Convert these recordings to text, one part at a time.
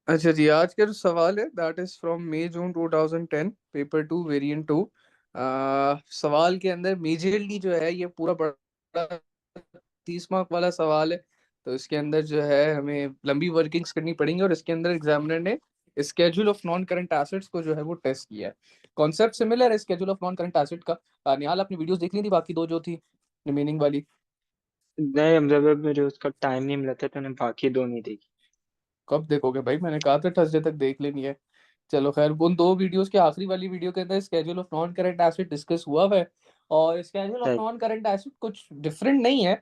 अच्छा जी, आज का जो सवाल है that is from May June 2010, paper 2 variant 2। सवाल के अंदर मेजरली जो है ये पूरा बड़ा 30 मार्क वाला सवाल है। तो इसके अंदर जो है हमें लंबी वर्किंग्स करनी पड़ेंगी और इसके अंदर एग्जामिनर ने schedule of non current assets को जो है वो टेस्ट किया है। कॉन्सेप्ट सिमिलर है schedule of non current asset का। निहाल, आपने वीडियोस देख ली थी बाकी दो जो थी रिमेनिंग वाली? नहीं हमजा, मुझे उसका टाइम नहीं मिला था तो मैंने बाकी दो नहीं देखी। कब देखोगे भाई? मैंने कहा था थर्सडे तक देख लेनी है। चलो खैर, उन दो वीडियोस के आखिरी वाली वीडियो के अंदर schedule of non current asset discuss हुआ है। और स्केड्यूल ऑफ सही। नॉन करंट एसेट कुछ डिफरेंट नहीं है।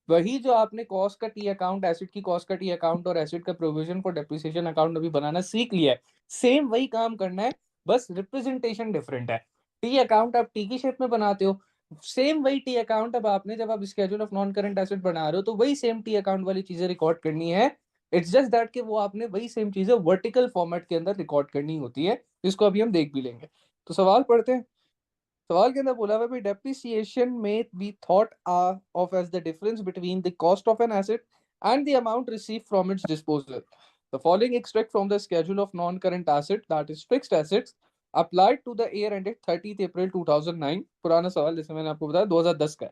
वही जो आपने कॉस्ट का टी अकाउंट, एसेट की कॉस्ट का टी अकाउंट और एसेट का प्रोविजन फॉर डेप्रिसिएशन अकाउंट अभी बनाना सीख लिया है, सेम वही काम करना है। बस रिप्रेजेंटेशन डिफरेंट है। टी अकाउंट आप टी की शेप में बनाते हो, सेम वही टी अकाउंट अब आपने जब आप schedule of non current asset बना रहे हो तो वही सेम टी अकाउंट वाली चीजें रिकॉर्ड करनी है। इट्स जस्ट दैट कि वो आपने वही सेम चीजें वर्टिकल फॉर्मेट के अंदर रिकॉर्ड करनी होती है, जिसको अभी हम देख भी लेंगे। तो सवाल पढ़ते हैं। सवाल के अंदर बोला हुआ है डेप्रिसिएशन में be thought of as the difference between the cost of an asset and the amount receive from its disposal. The following extract from the schedule of non current asset that is fixed assets applied to the year ended 30 April 2009। पुराना सवाल, जैसे मैंने आपको बताया 2010 का है।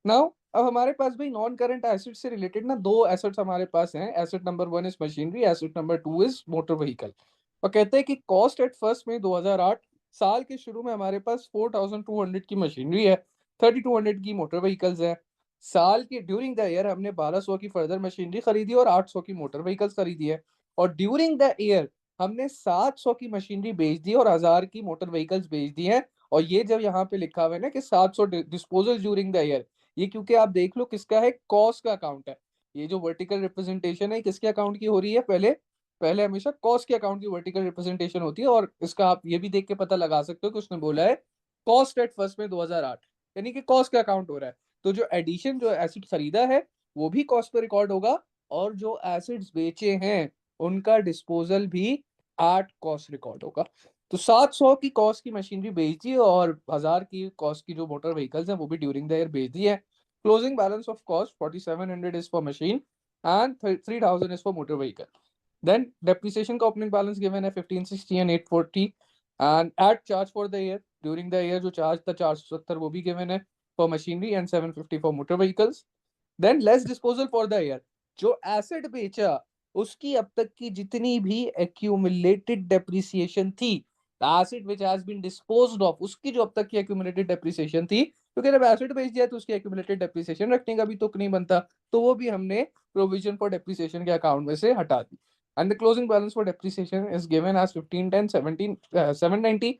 Now अब हमारे पास भाई नॉन करंट एसेट से रिलेटेड ना दो एसेट्स हमारे पास हैं। Asset number 1 is machinery, asset number 2 is motor vehicle. और कहते हैं कि कॉस्ट एट फर्स्ट में 2008 साल के शुरू में हमारे पास 4200 की मशीनरी है, 3200 की मोटर व्हीकल्स है। साल के ड्यूरिंग द ईयर हमने 1200 की फर्दर मशीनरी खरीदी और 800 की मोटर व्हीकल्स खरीदी है। और ड्यूरिंग द ईयर हमने 700 की मशीनरी बेच दी और 1000 की मोटर व्हीकल्स बेच दी है। और ये जब यहाँ पे लिखा हुआ है ना कि 700 डिस्पोजल ड्यूरिंग द ईयर, ये क्योंकि आप देख लो किसका है, कॉस्ट का अकाउंट है। ये जो वर्टिकल रिप्रेजेंटेशन है किसके अकाउंट की हो रही है? पहले पहले हमेशा कॉस्ट के अकाउंट की वर्टिकल रिप्रेजेंटेशन होती है। और इसका आप ये भी देख के पता लगा सकते हो कि उसने बोला है कॉस्ट एट फर्स्ट में 2008, यानी कि कॉस्ट का अकाउंट हो रहा है। तो जो एडिशन, जो एसिड खरीदा है वो भी कॉस्ट पर रिकॉर्ड होगा, और जो एसिड्स बेचे हैं उनका डिस्पोजल भी एट कॉस्ट रिकॉर्ड होगा। तो 700 की कॉस्ट की मशीनरी बेच दी और 1000 की कॉस्ट की जो मोटर व्हीकल्स हैं वो भी ड्यूरिंग द ईयर बेच दी है। Closing balance of cost 4700 is for machine and 3000 is for motor vehicle. Then depreciation का ओपनिंग बैलेंस गिवन है 1560 and 840 and at charge for the year, during the year जो charge था 470 वो भी given है for machinery and 750 for motor vehicles. Then less disposal for the year, जो asset बेचा उसकी अब तक की जितनी भी एक्यूमुलेटेड डेप्रिसिएशन थी, the asset which has been disposed of, उसकी जो अब तक की एक्यूमुलेटेड डेप्रिसिएशन थी, क्योंकि जब एसेट बेच दिया तो उसकी एक्यूमुलेटेड डेप्रिसिएशन रखने का भी तुक नहीं बनता, तो वो भी हमने प्रोविजन फॉर डेप्रिसिएशन के अकाउंट में से हटा दी। And the closing balance for depreciation is given as 1510 17 790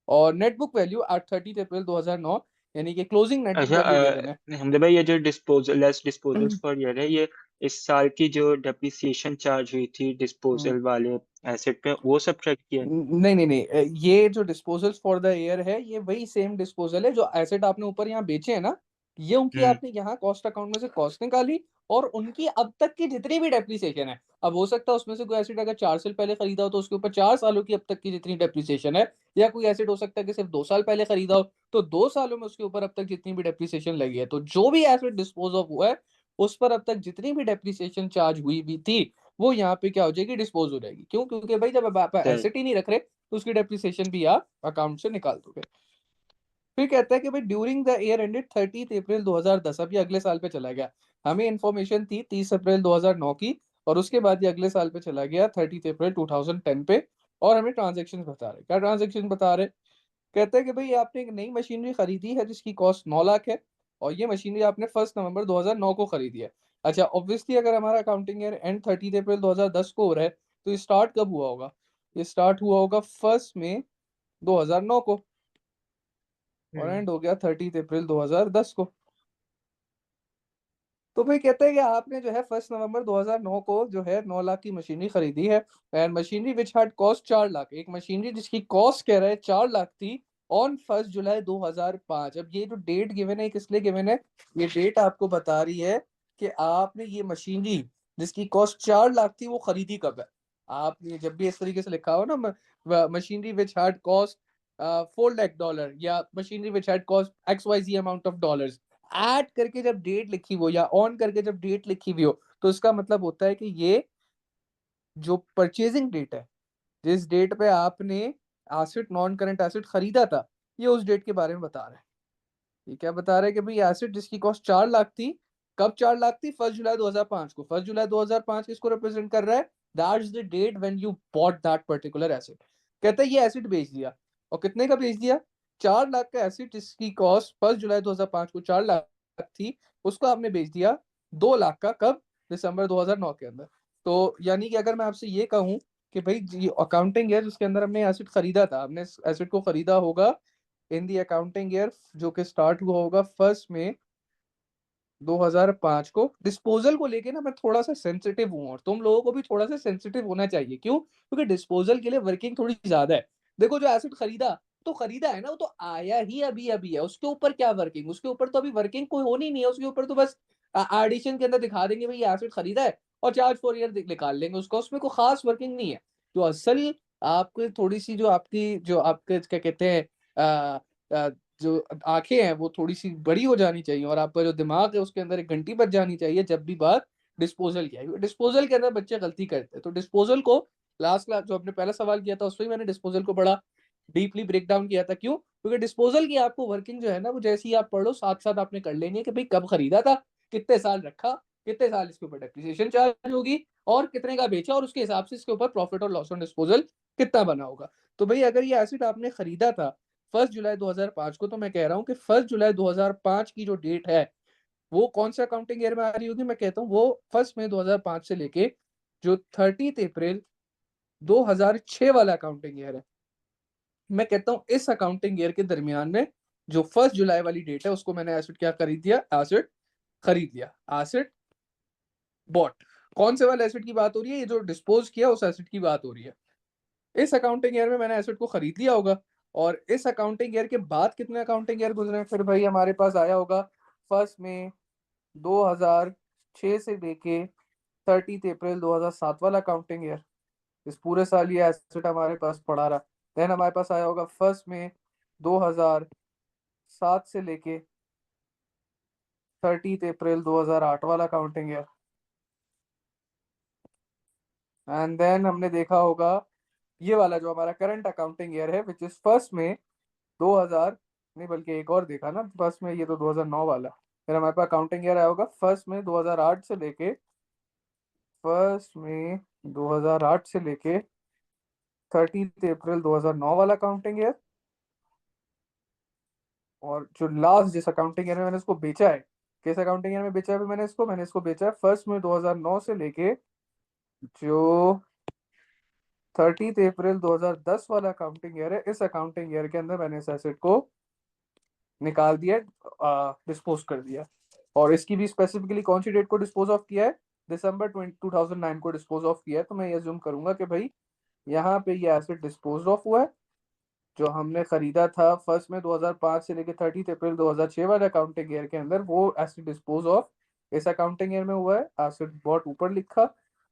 और net book value at 30 April 2009, यानी कि क्लोजिंग नेट बुक अच्छा वैल्यू गिवन है। हमजा भाई, ये जो डिस्पोजल लेस डिस्पोजल्स पर ईयर है, ये इस साल की जो डेप्रिसिएशन चार्ज हुई थी डिस्पोजल वाले एसेट पे, वो सब ट्रैक किया है? नहीं नहीं नहीं, ये जो डिस्पोजल्स फॉर द ईयर है ये वही सेम डिस्पोजल है जो एसेट आपने ऊपर यहाँ बेचे हैं ना, ये उनकी हम्म। आपने यहाँ कॉस्ट अकाउंट में से कॉस्ट निकाली और उनकी अब तक की जितनी भी डेप्रिसिएशन है। अब हो सकता है उसमें से कोई एसेट अगर 4 साल पहले खरीदा हो तो उसके ऊपर 4 सालों की अब तक की जितनी डेप्रिसिएशन है, या कोई एसेट हो सकता है कि सिर्फ 2 साल पहले खरीदा हो तो 2 सालों में उसके ऊपर अब तक जितनी भी डेप्रिसिएशन लगी है, तो जो भी एसेट डिस्पोज ऑफ हुआ है उस पर अब तक जितनी भी डेप्रिसिएशन चार्ज हुई भी थी वो यहाँ पे क्या हो जाएगी, डिस्पोज हो जाएगी। क्यों? क्योंकि भाई जब आप सही। एसेट ही नहीं रख रहे तो उसकी डेप्रिसिएशन भी आप अकाउंट से निकाल दोगे। फिर कहता है कि भाई during the year ended 30 April 2010, अब ये अगले साल पे चला गया। हमें इन्फॉर्मेशन थी 30 अप्रैल 2009 की, और उसके बाद ये अगले साल पे चला गया 30 अप्रैल 2010 पे। और हमें ट्रांजेक्शन बता रहे, क्या ट्रांजेक्शन बता रहे? कहते हैं कि भाई आपने एक नई मशीनरी खरीदी है जिसकी कॉस्ट 9 लाख है, और ये मशीनरी आपने 1 नवंबर 2009 को खरीदी है। अच्छा, ऑब्वियसली अगर हमारा अकाउंटिंग ईयर एंड 30 अप्रैल 2010 को हो रहा है तो ये स्टार्ट कब हुआ होगा? ये स्टार्ट हुआ होगा 1 मई 2009 को और हम्म। एंड हो गया 30 अप्रैल 2010 को। तो भाई कहते हैं कि आपने जो है 1 नवंबर 2009 को जो है 9 लाख की मशीनरी खरीदी है, and machinery which had cost 4 lakh, एक मशीनरी जिसकी कॉस्ट कह रहा है 4 लाख थी ऑन 1 जुलाई 2005। अब ये जो डेट गिवन है किस लिए गिवन है? ये डेट आपको बता रही है कि आपने ये मशीनरी जिसकी कॉस्ट 4 लाख थी वो खरीदी कब है। आपने जब भी इस तरीके से लिखा हो ना, machinery which had cost $4 lakh या machinery which had cost XYZ amount of dollars, add करके जब डेट लिखी हो या ऑन करके जब डेट लिखी हुई हो, तो इसका मतलब होता है कि ये जो परचेजिंग डेट है, जिस डेट पे आपने एसेट नॉन करंट एसेट खरीदा था, ये उस डेट के बारे में बता रहा है। ये क्या बता रहा है कि भाई एसेट जिसकी कॉस्ट 4 लाख थी, कब 4 लाख थी? 1 जुलाई 2005 को। 1 जुलाई 2005 किसको रिप्रेजेंट कर रहा है? That's the date when you bought that particular asset. कहता है ये एसेट बेच दिया, और कितने का बेच दिया? 4 लाख का एसेट जिसकी कॉस्ट 1 जुलाई 2005 को 4 लाख थी, उसको आपने बेच दिया 2 लाख का। कब? दिसंबर 2009 के अंदर। तो यानी कि अगर मैं आपसे ये कहूँ कि भाई जी अकाउंटिंग है जिसके अंदर हमने एसेट खरीदा था, हमने एसेट को खरीदा होगा इन दी अकाउंटिंग ईयर जो कि स्टार्ट हुआ होगा 1 मई 2005 को। डिस्पोजल को लेके ना मैं थोड़ा सा सेंसिटिव हूँ, और तुम लोगों को भी थोड़ा सा सेंसिटिव होना चाहिए। क्यों? क्योंकि डिस्पोजल के लिए वर्किंग थोड़ी ज्यादा है। देखो जो एसेट खरीदा तो खरीदा है ना, वो तो आया ही अभी अभी है, उसके ऊपर क्या वर्किंग? उसके ऊपर तो अभी वर्किंग कोई होनी नहीं है। उसके ऊपर तो बस एडिशन के अंदर दिखा देंगे भाई एसेट खरीदा है, और चार्ज फॉर ईयर निकाल लेंगे उसका। उसमें कोई खास वर्किंग नहीं है। जो असल आपके थोड़ी सी जो आपकी जो आपके क्या कहते हैं अ, अ, जो आंखें हैं वो थोड़ी सी बड़ी हो जानी चाहिए, और आपका जो दिमाग है उसके अंदर एक घंटी बज जानी चाहिए जब भी बात डिस्पोजल की आएगी। डिस्पोजल के अंदर बच्चे गलती करते हैं। तो डिस्पोजल को लास्ट क्लास जो आपने पहला सवाल किया था उसमें मैंने डिस्पोजल को बड़ा डीपली ब्रेक डाउन किया था। क्यों? क्योंकि डिस्पोजल की आपको वर्किंग जो है ना वो जैसे ही आप पढ़ लो साथ साथ आपने कर लेनी है कि भाई कब खरीदा था, कितने साल रखा, कितने साल इसके ऊपर डेप्रिसिएशन चार्ज होगी, और कितने का बेचा, और उसके हिसाब से इसके ऊपर प्रॉफिट और लॉस ऑन डिस्पोजल कितना बना होगा। तो भाई अगर ये एसेट आपने खरीदा था 1 जुलाई 2005 को, तो मैं कह रहा हूँ कि 1 जुलाई 2005 की जो डेट है वो कौन सा अकाउंटिंग ईयर में आ रही होगी? मैं कहता हूँ वो 1 मई 2005 से लेके जो 30 अप्रैल 2006 वाला अकाउंटिंग ईयर है, मैं कहता हूँ इस अकाउंटिंग ईयर के दरमियान में जो 1 जुलाई वाली डेट है उसको मैंने एसेट क्या खरीद दिया? एसेट खरीद लिया, एसेट बॉट। कौन से वाले एसेट की बात हो रही है? ये जो डिस्पोज किया उस एसेट की बात हो रही है। इस अकाउंटिंग ईयर में मैंने एसेट को खरीद लिया होगा, और इस अकाउंटिंग ईयर के बाद कितने अकाउंटिंग ईयर गुजरे फिर भाई हमारे पास आया होगा 1 मई 2006 से लेके 30 अप्रैल 2007 वाला अकाउंटिंग ईयर। इस पूरे साल ये एसेट हमारे पास पड़ा रहा। देन हमारे पास आया होगा 1 मई 2007 से लेके 30 अप्रैल 2008 वाला अकाउंटिंग ईयर। एंड देन हमने देखा होगा ये वाला जो हमारा करंट अकाउंटिंग ईयर है विच इज 1 मई 2000, नहीं बल्कि एक और देखा ना 1 में, ये तो 2009 वाला। फिर हमारे पास अकाउंटिंग ईयर आया होगा 1 में 2008 से लेके 1 में 2008 से लेके 30 अप्रैल 2009 वाला अकाउंटिंग ईयर। और जो लास्ट जिस अकाउंटिंग ईयर में मैंने इसको बेचा है, किस अकाउंटिंग ईयर में बेचा है अभी मैंने इसको बेचा है 1 में 2009 से लेके जो 30 अप्रैल 2010 वाला अकाउंटिंग ईयर है। इस अकाउंटिंग ईयर के अंदर मैंने इस एसेट को निकाल दिया, डिस्पोज कर दिया। और इसकी भी स्पेसिफिकली कौन सी डेट को डिस्पोज ऑफ किया है? दिसंबर 2009 को डिस्पोज ऑफ किया है। तो मैं ये अज्यूम करूंगा कि भाई यहाँ पे ये एसेट डिस्पोज ऑफ हुआ है। जो हमने खरीदा था 1 में 2005 से लेकर 30 अप्रैल 2006 वाले अकाउंटिंग ईयर के अंदर, वो एसेट डिस्पोज ऑफ इस अकाउंटिंग ईयर में हुआ है। एसेट बॉट ऊपर लिखा,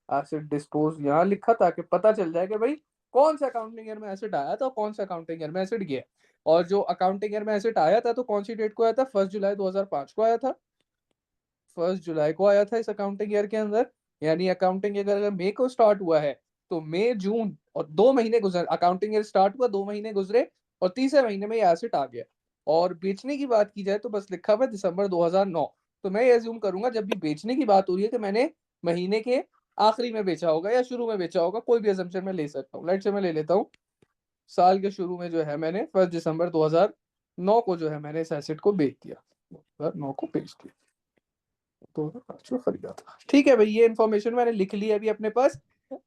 एसेट डिस्पोज यहाँ लिखा, ताकि पता चल जाए कि भाई कौन सा अकाउंटिंग ईयर में एसेट आया था और कौन सा अकाउंटिंग ईयर में एसेट गया। और जो अकाउंटिंग ईयर में एसेट आया था तो कौन सी डेट को आया था? 1 जुलाई 2005 को आया था। 1 जुलाई को आया था इस अकाउंटिंग ईयर के अंदर। यानी अकाउंटिंग ईयर अगर मई को स्टार्ट हुआ है तो मई जून और 2 महीने गुजर, अकाउंटिंग ईयर स्टार्ट हुआ 2 महीने गुजरे, और तीसरे महीने में ये एसेट आ गया। और बेचने की बात की जाए तो बस लिखा हुआ है दिसंबर 2009। तो मैं ये अज्यूम करूंगा जब भी बेचने की बात हो रही है कि मैंने महीने के आखिरी में बेचा होगा या शुरू में बेचा होगा। कोई भी अजम्पशन में ले सकता हूँ। लेट से मैं ले लेता हूँ साल के शुरू में जो है मैंने 1 दिसंबर 2009 को जो है मैंने इस एसेट को बेच दिया, 2009 को बेच दिया, 2005 में खरीदा था। ठीक है भाई, ये इन्फॉर्मेशन मैंने लिख ली है अभी अपने पास।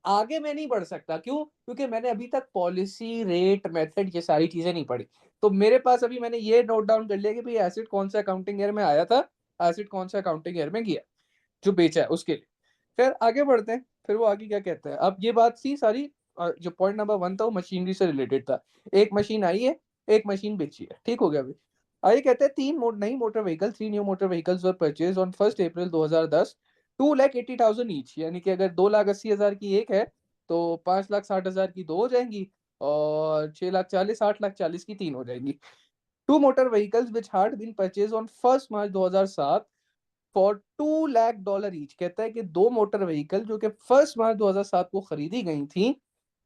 आगे मैं नहीं बढ़ सकता। क्यों? क्योंकि मैंने अभी तक पॉलिसी, रेट, मेथड, ये सारी चीजें नहीं पढ़ी। तो मेरे पास अभी मैंने ये नोट डाउन कर लिया कि भाई एसिड कौन सा अकाउंटिंग ईयर में आया था, एसिड कौन सा अकाउंटिंग ईयर में गया, जो बेचा है उसके लिए। फिर आगे बढ़ते हैं। फिर वो आगे क्या कहता है? अब ये बात थी सारी, जो पॉइंट नंबर 1 था वो मशीनरी से रिलेटेड था। एक मशीन आई है, एक मशीन बेची है, ठीक हो गया भाई। आगे कहते हैं नई motor vehicle, 3 new motor vehicles were purchase on 1 April 2010, 2,80,000 each. यानी कि अगर 2,80,000 की एक है तो 5,60,000 की दो हो जाएंगी, और 6,40,000 8,40,000 की तीन हो जाएंगी। Two motor vehicles which had been purchase on 1 March 2007 for $2 lakh each. कहता है कि दो मोटर व्हीकल जो कि 1 मार्च 2007 को खरीदी गई थी,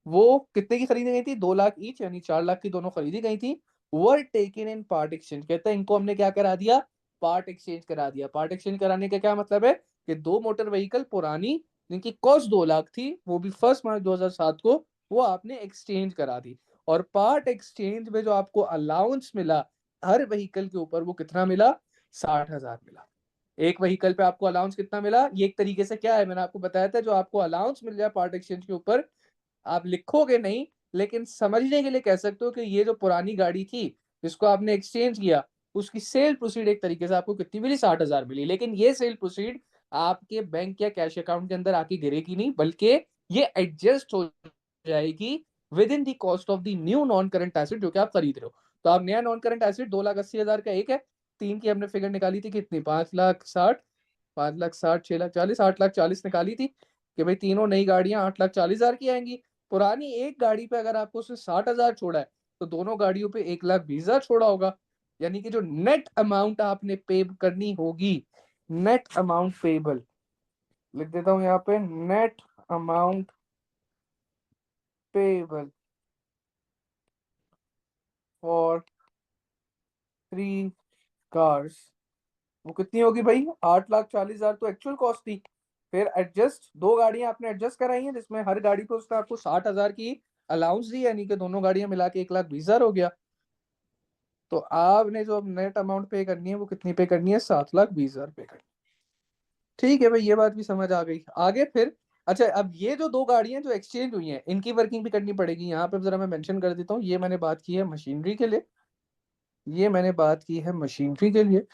वो कितने की खरीदी गई थी? 2 लाख ईच, यानी 4 लाख की दोनों खरीदी गई थी। Were taken in part exchange. कहता है इनको हमने क्या करा दिया? पार्ट एक्सचेंज करा दिया। पार्ट एक्सचेंज कराने का क्या मतलब है कि दो मोटर व्हीकल पुरानी जिनकी कॉस्ट 2 लाख थी, वो भी 1 मार्च 2007 को वो आपने एक्सचेंज करा दी। और पार्ट एक्सचेंज में जो आपको अलाउंस मिला हर व्हीकल के ऊपर, वो कितना मिला? 60,000 मिला। एक व्हीकल पे आपको अलाउंस कितना मिला? ये एक तरीके से क्या है, मैंने आपको बताया था, जो आपको अलाउंस मिल जाए पार्ट एक्सचेंज के ऊपर, आप लिखोगे नहीं, लेकिन समझने के लिए कह सकते हो कि ये जो पुरानी गाड़ी थी जिसको आपने एक्सचेंज किया, उसकी सेल प्रोसीड एक तरीके से आपको कितनी मिली? 60,000 मिली। लेकिन ये सेल प्रोसीड आपके बैंक या कैश अकाउंट के अंदर आके गिरेगी नहीं, बल्कि ये एडजस्ट हो जाएगी with in the cost of the new non current asset जो कि आप खरीद रहे हो। तो आप नया नॉन करंट एसेट 2,80,000 का एक है, तीन की हमने फिगर निकाली थी कितनी? 5,60,000, 5,60,000, 6,40,000, 8,40,000 निकाली थी कि भाई तीनों नई गाड़ियां 8,40,000 की आएंगी। पुरानी एक गाड़ी पे अगर आपको उसने 60,000 छोड़ा है, तो दोनों गाड़ियों पे 1,20,000 छोड़ा होगा। यानी कि जो नेट अमाउंट आपने पे करनी होगी, नेट अमाउंट पेबल, लिख देता हूं यहाँ पे, net amount payable for 3 cars, वो कितनी होगी भाई? 8,40,000 तो एक्चुअल कॉस्ट थी। फिर एडजस्ट, दो गाड़ियां आपने एडजस्ट कराई हैं जिसमें हर गाड़ी को उसने आपको 60,000 की अलाउंस दी, यानी कि दोनों गाड़ियां मिला के 1,20,000 हो गया। तो आपने जो नेट अमाउंट पे करनी है वो कितनी पे करनी है? 7,20,000 पे करनी। ठीक है भाई, ये बात भी समझ आ गई। आगे फिर, अच्छा, अब ये जो दो गाड़ियां जो एक्सचेंज हुई हैं, इनकी वर्किंग भी करनी पड़ेगी। यहाँ पे जरा मैं मेंशन कर देता हूँ, ये मैंने बात की है मशीनरी के लिए, ये मैंने बात की है मशीनरी के लिए,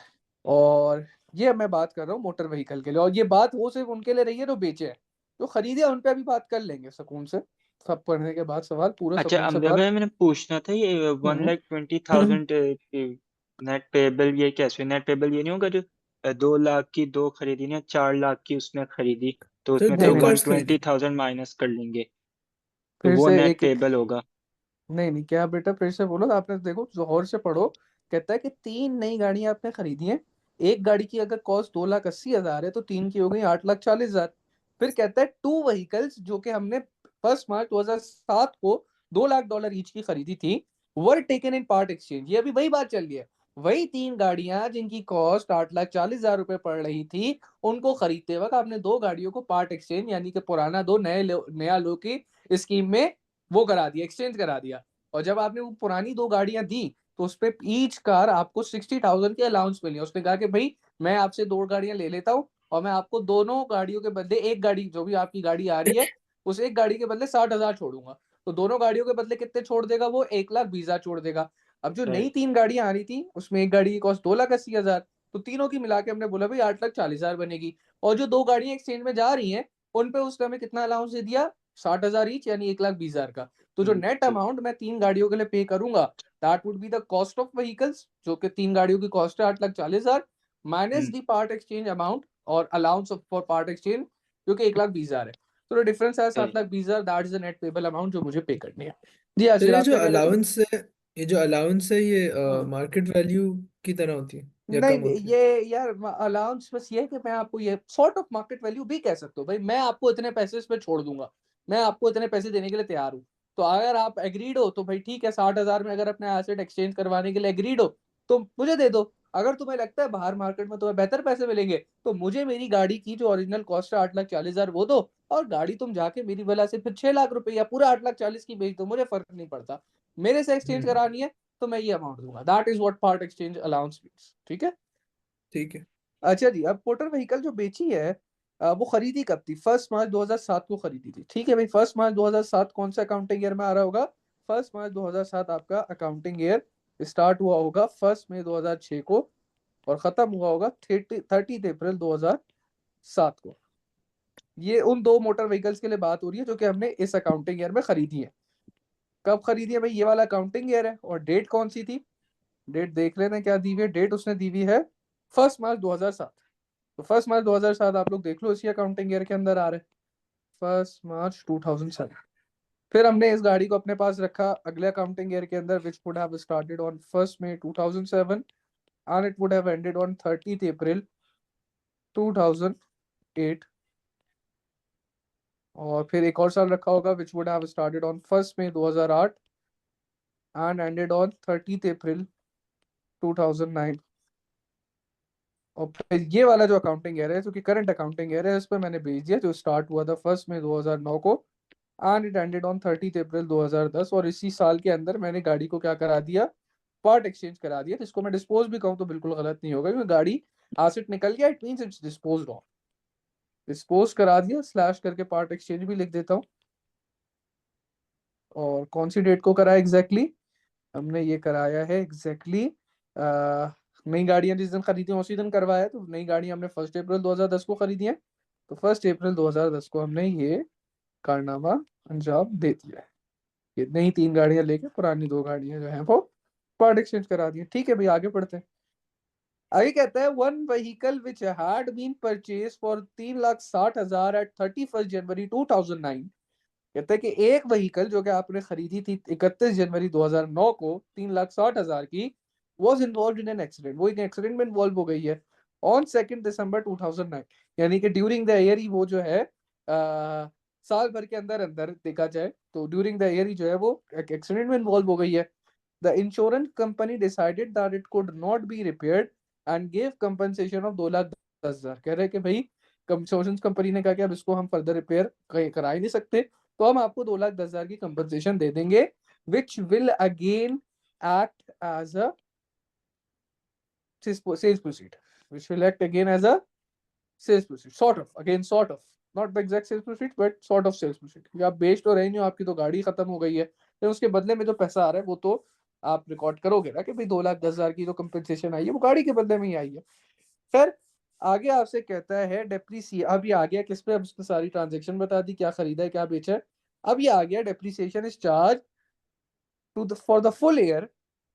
और ये मैं बात कर रहा हूँ मोटर व्हीकल के लिए। और ये बात वो सिर्फ उनके लिए रही है जो बेचे हैं, जो खरीदे उन पे अभी बात कर लेंगे सुकून से, सब पढ़ने के बाद सवाल पूरा अच्छा सुकून से अमजद बात। भाई, मैंने पूछना था ये one hmm. Lakh twenty thousand net payable, ये कैसे? नेट पेबल ये नहीं होगा जो 2 लाख की दो खरीदी ना, 4 लाख की उसने खरीदी, तो तो उसमें नहीं से दो नहीं, वन कार्स ट्वेंटी खरीदी। थाउजेंड माइनस कर लेंगे, तो फिर वो से नेट एक एक, पेबल होगा। नहीं नहीं, क्या बेटा, फिर से बोलो, आपने देखो जोहर से पढ़ो। कहता है कि तीन नई गाड़ियां आपने खरीदी हैं, एक गाड़ी की अगर कॉस्ट 2,80,000 है, तो तीन की हो गई 8,40,000। फिर कहता है टू व्हीकल्स जो कि हमने 1 मार्च 2007 को $2 लाख ईच की खरीदी थी, were taken in part exchange. ये अभी वही बात चल रही है। वही तीन गाड़ियां जिनकी कॉस्ट 8,40,000 रुपए पड़ रही थी, उनको खरीदते वक्त आपने दो गाड़ियों को पार्ट एक्सचेंज, यानी कि पुराना दो नया लो की स्कीम में वो करा दिया, एक्सचेंज करा दिया। और जब आपने वो पुरानी दो गाड़ियां दी, तो उस पे ईच कार आपको 60,000 की अलाउंस मिली। उसने कहा कि भाई मैं आपसे दो गाड़ियां ले लेता हूँ, और मैं आपको दोनों गाड़ियों के बदले एक गाड़ी, जो भी आपकी गाड़ी आ रही है, उस एक गाड़ी के बदले 60,000 छोड़ूंगा। तो दोनों गाड़ियों के बदले कितने छोड़ देगा वो? 1,20,000 छोड़ देगा। अब जो नई राइट। तीन गाड़ियां आ रही थी, उसमें एक गाड़ी की कॉस्ट 2,80,000, तो तीनों की मिला के हमने बोला भाई 8,40,000 बनेगी। और जो दो गाड़ियां एक्सचेंज में जा रही हैं, उन पे उसने हमें कितना अलाउंस दे दिया? 60,000 ईच, यानी 1,20,000 का। तो जो नेट तो अमाउंट मैं तीन गाड़ियों के लिए पे करूंगा, that would be the cost of vehicles, जो कि तीन गाड़ियों की कॉस्ट है 8,40,000, minus hmm, the part exchange amount और अलाउंस फॉर पार्ट एक्सचेंज, जो कि 1,20,000 है। तो डिफरेंस है सही। 7,20,000, that is the net payable amount जो मुझे पे करनी है। जी तो आशिर, ये आप जो क्या कह रहे थे? अलाउंस है, ये जो अलाउंस है, ये हम्म। मार्केट वैल्यू की तरह होती है या नहीं कम होती है? ये, यार अलाउंस बस ये है कि मैं आपको ये सॉर्ट ऑफ मार्केट वैल्यू भी कह सकते हो। भाई मैं आपको इतने पैसे इस पे छोड़ दूंगा, मैं आपको इतने पैसे देने के लिए तैयार हूँ। तो अगर आप एग्रीड हो तो भाई ठीक है, 60,000 में अगर अपने एसेट एक्सचेंज करवाने के लिए एग्रीड हो, तो मुझे दे दो। अगर तुम्हें लगता है बाहर मार्केट में तुम्हें बेहतर पैसे मिलेंगे, तो मुझे मेरी गाड़ी की जो ओरिजिनल कॉस्ट है 8,40,000 वो दो, और गाड़ी तुम जाके मेरी वजह से फिर 6 लाख रुपए या पूरा 8,40,000 की बेच दो, मुझे फर्क नहीं पड़ता। मेरे से एक्सचेंज हम्म। करानी है तो मैं ये अमाउंट दूंगा। That is what part exchange allowance means. ठीक है। ठीक है। अच्छा जी, अब मोटर व्हीकल जो बेची है, वो खरीदी कब थी? 1 मार्च 2007 को खरीदी थी। ठीक है भाई, 1 मार्च 2007 कौन सा अकाउंटिंग ईयर में आ रहा होगा? 1 मार्च 2007 आपका अकाउंटिंग ईयर स्टार्ट हुआ होगा 1 मई 2006 को, और खत्म हुआ होगा 30 अप्रैल 2007 को। ये उन दो मोटर व्हीकल्स के लिए बात हो रही है जो कि हमने इस अकाउंटिंग ईयर में खरीदी है। कब खरीदी है भाई? ये वाला अकाउंटिंग ईयर है। और डेट कौन सी थी? डेट देख लेते हैं क्या दी हुई है। डेट उसने दी हुई है 1 मार्च 2007। तो 1 मार्च 2007 आप लोग देख लो, इसी अकाउंटिंग ईयर के अंदर आ रहे हैं, 1 मार्च 2007। फिर हमने इस गाड़ी को अपने पास रखा अगले अकाउंटिंग ईयर के अंदर, which would have started on 1 May 2007 and it would have ended on 30 April 2008, और फिर एक और साल रखा होगा which would have started on 1 May 2008 and ended on 30 April 2009। और फिर ये वाला जो अकाउंटिंग ईयर है, जो कि करंट अकाउंटिंग ईयर है, इस पर मैंने भेज दिया, जो स्टार्ट हुआ था 1 मई 2009 को and it ended on 30 April 2010। और इसी साल के अंदर मैंने गाड़ी को क्या करा दिया, पार्ट एक्सचेंज करा दिया, जिसको मैं डिस्पोज भी कहूँ तो बिल्कुल गलत नहीं होगा, क्योंकि गाड़ी एसेट निकल गया, it means it's disposed of. Dispose करा दिया, स्लैश करके पार्ट एक्सचेंज भी लिख देता हूँ। और कौन सी डेट को करा एग्जैक्टली हमने ये कराया है, एग्जैक्टली नई गाड़ियां जिस दिन खरीदी उसी दिन करवाया है। तो नई गाड़ी हमने 1 अप्रैल 2010 को खरीदी है, तो 1 अप्रैल 2010 को हमने ये कारनामा अंजाम दे दिया है। ये नई 3 गाड़ियां लेके पुरानी 2 गाड़ियां जो है वो पार्ट एक्सचेंज करा दी। ठीक है भाई, आगे बढ़ते हैं। आगे कहता है one vehicle which had been purchase for 3,60,000 at 31 January 2009। कहता है कि एक व्हीकल जो कि आपने खरीदी थी 31 जनवरी 2009 को 3,60,000 की, was involve in an accident, वो एक एक्सीडेंट में इन्वॉल्व हो गई है ऑन 2 दिसंबर 2009। यानी कि ड्यूरिंग द ईयर ही वो जो है साल भर के अंदर अंदर देखा जाए तो ड्यूरिंग द ईयर ही जो है वो एक एक्सीडेंट में इन्वॉल्व हो गई है। The insurance company decided that it could not be repaired and give compensation of 2,10,000। कह रहे हैं कि भाई इंश्योरेंस कंपनी ने कहा कि अब इसको हम फर्दर रिपेयर करा ही नहीं सकते, तो हम आपको 2,10,000 की कंपनसेशन दे देंगे, which will again act as a sales proceed, which will act again as a sales proceed, sort of, again sort of, not the exact sales proceed but sort of sales proceed, क्योंकि आप बेच तो रहे नहीं हो, आपकी तो गाड़ी खत्म हो गई है, तो उसके बदले में जो पैसा आ रहा है वो तो आप रिकॉर्ड करोगे ना कि भाई 2,10,000 की जो कंपनसेशन आई है वो गाड़ी के बदले में ही आई है। फिर आगे आपसे कहता है डेप्रीसिएशन। अब ये आ गया किस पे, अब उसने सारी ट्रांजेक्शन बता दी, क्या खरीदा है क्या बेचा है। अब ये आ गया depreciation is charge to the for the full year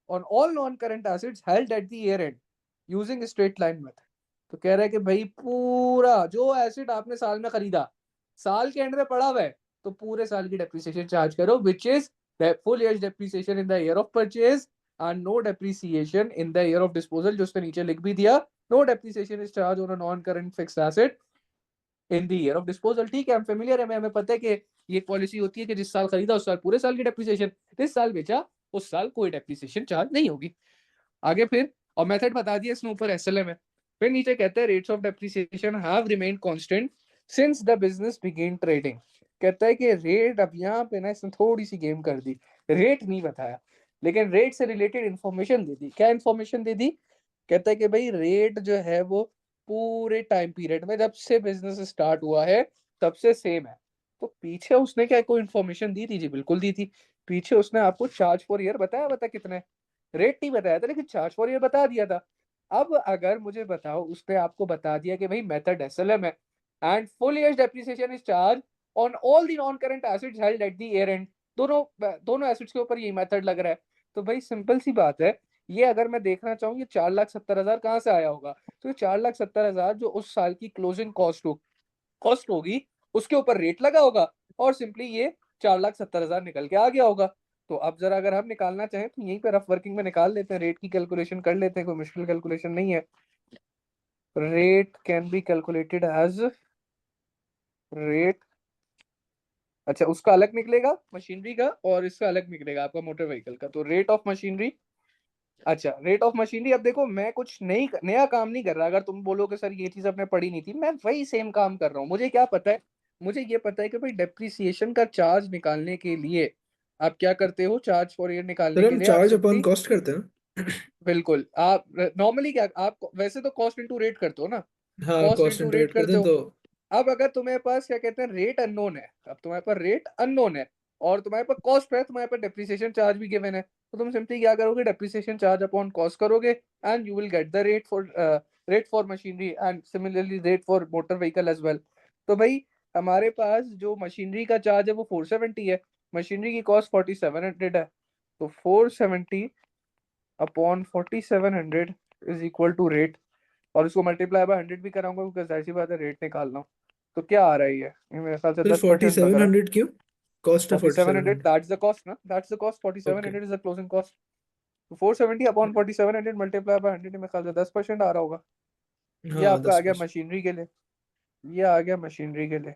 on all non-current assets held at the year end using straight line method। तो कह रहा है कि भाई पूरा जो एसेट आपने साल में खरीदा, साल के एंड में पड़ा हुआ है, तो पूरे साल की डेप्रिसिएशन चार्ज करो, which is full year depreciation in the year of purchase and no depreciation in the year of disposal. जो उसने नीचे लिख भी दिया, no depreciation is charge on a non current fixed asset in the year of disposal. ठीक है, हम familiar है, हमें पता है कि ये पॉलिसी होती है कि जिस साल खरीदा उस साल पूरे साल की डेप्रिसिएशन, जिस साल बेचा उस साल कोई डेप्रिसिएशन चार्ज नहीं होगी। आगे फिर और मेथड बता दिया इसने ऊपर, एसएलएम है। फिर नीचे कहते हैं rates of depreciation have remained constant since the business begin trading. कहता है कि रेट, अब यहाँ पे ना इसने थोड़ी सी गेम कर दी, रेट नहीं बताया लेकिन रेट से रिलेटेड इंफॉर्मेशन दे दी। क्या इंफॉर्मेशन दे दी? कहता है कि भाई रेट जो है वो पूरे टाइम पीरियड में जब से बिजनेस स्टार्ट हुआ है तब से सेम है। तो पीछे उसने क्या कोई इंफॉर्मेशन दी थी? जी बिल्कुल दी थी। पीछे उसने आपको चार्ज फॉर ईयर बताया, बता कितने, रेट नहीं बताया था लेकिन चार्ज फॉर ईयर बता दिया था। अब अगर मुझे बताओ, उसने आपको बता दिया कि भाई मेथड एसएलएम है and full year depreciation is charge on all the non current assets held at the year and, दोनों दोनों एसेट्स के ऊपर यही मेथड लग रहा है। तो भाई सिंपल सी बात है, ये अगर मैं देखना चाहूँ ये 4,70,000 कहाँ से आया होगा, तो 4,70,000 जो उस साल की क्लोजिंग कॉस्ट होगी उसके ऊपर रेट लगा होगा और सिंपली ये 4,70,000 निकल के आ गया होगा। तो अब जरा अगर हम निकालना चाहें तो यहीं पे रफ वर्किंग में निकाल लेते हैं, रेट की कैलकुलेशन कर लेते हैं, कोई मुश्किल कैलकुलेशन नहीं है। Rate can be calculated as rate, अच्छा उसका अलग निकलेगा मशीनरी का और इसका अलग निकलेगा आपका मोटर व्हीकल का। तो रेट ऑफ मशीनरी, अच्छा रेट ऑफ मशीनरी, अब देखो मैं कुछ नया काम नहीं कर रहा। अगर तुम बोलोगे सर ये चीज आपने पढ़ी नहीं थी, मैं वही सेम काम कर रहा हूँ। मुझे क्या पता है, मुझे ये पता है कि भाई डेप्रिसिएशन का चार्ज निकालने के लिए आप क्या करते हो, चार्ज फॉर ईयर निकालने सर के हम लिए आप चार्ज अपॉन सिंपली, कॉस्ट करते हैं ना? बिल्कुल आप नॉर्मली क्या, आप वैसे तो कॉस्ट इनटू रेट करते हो ना, हाँ, कॉस्ट कॉस्ट इनटू रेट इंटरेट करते करते हैं हो। तो अब अगर तुम्हारे पास क्या कहते हैं रेट अननोन है, अब तुम्हारे पास रेट अननोन है और तुम्हारे पास कॉस्ट है, तुम्हारे पास डेप्रिसिएशन चार्ज भी गिवन है, तो तुम सिंपली क्या करोगे, डेप्रिसिएशन चार्ज अपॉन कॉस्ट करोगे and you will get the rate for machinery and similarly rate for motor vehicle as well. तो भाई हमारे पास जो मशीनरी का चार्ज है वो 470 है, मशीनरी की कॉस्ट 4700 है, तो 470 upon 4700 is equal to rate, और इसको मल्टीप्लाई बाय 100 भी कराऊंगा क्योंकि जाहिर सी बात है रेट निकालना। तो क्या आ रही है, ये मेरे ख्याल से सर 10% लग रहा है। 4700 क्यों? कॉस्ट है 4700, 4700। दैट्स द कॉस्ट ना, that's the cost, okay. 4700 is the closing cost. तो 470 अपॉन 4700 मल्टीप्लाई बाय 100 मेरे ख्याल से 10% आ रहा होगा। ये हाँ आपका आ गया 10%। मशीनरी के लिए, ये आ गया मशीनरी के लिए।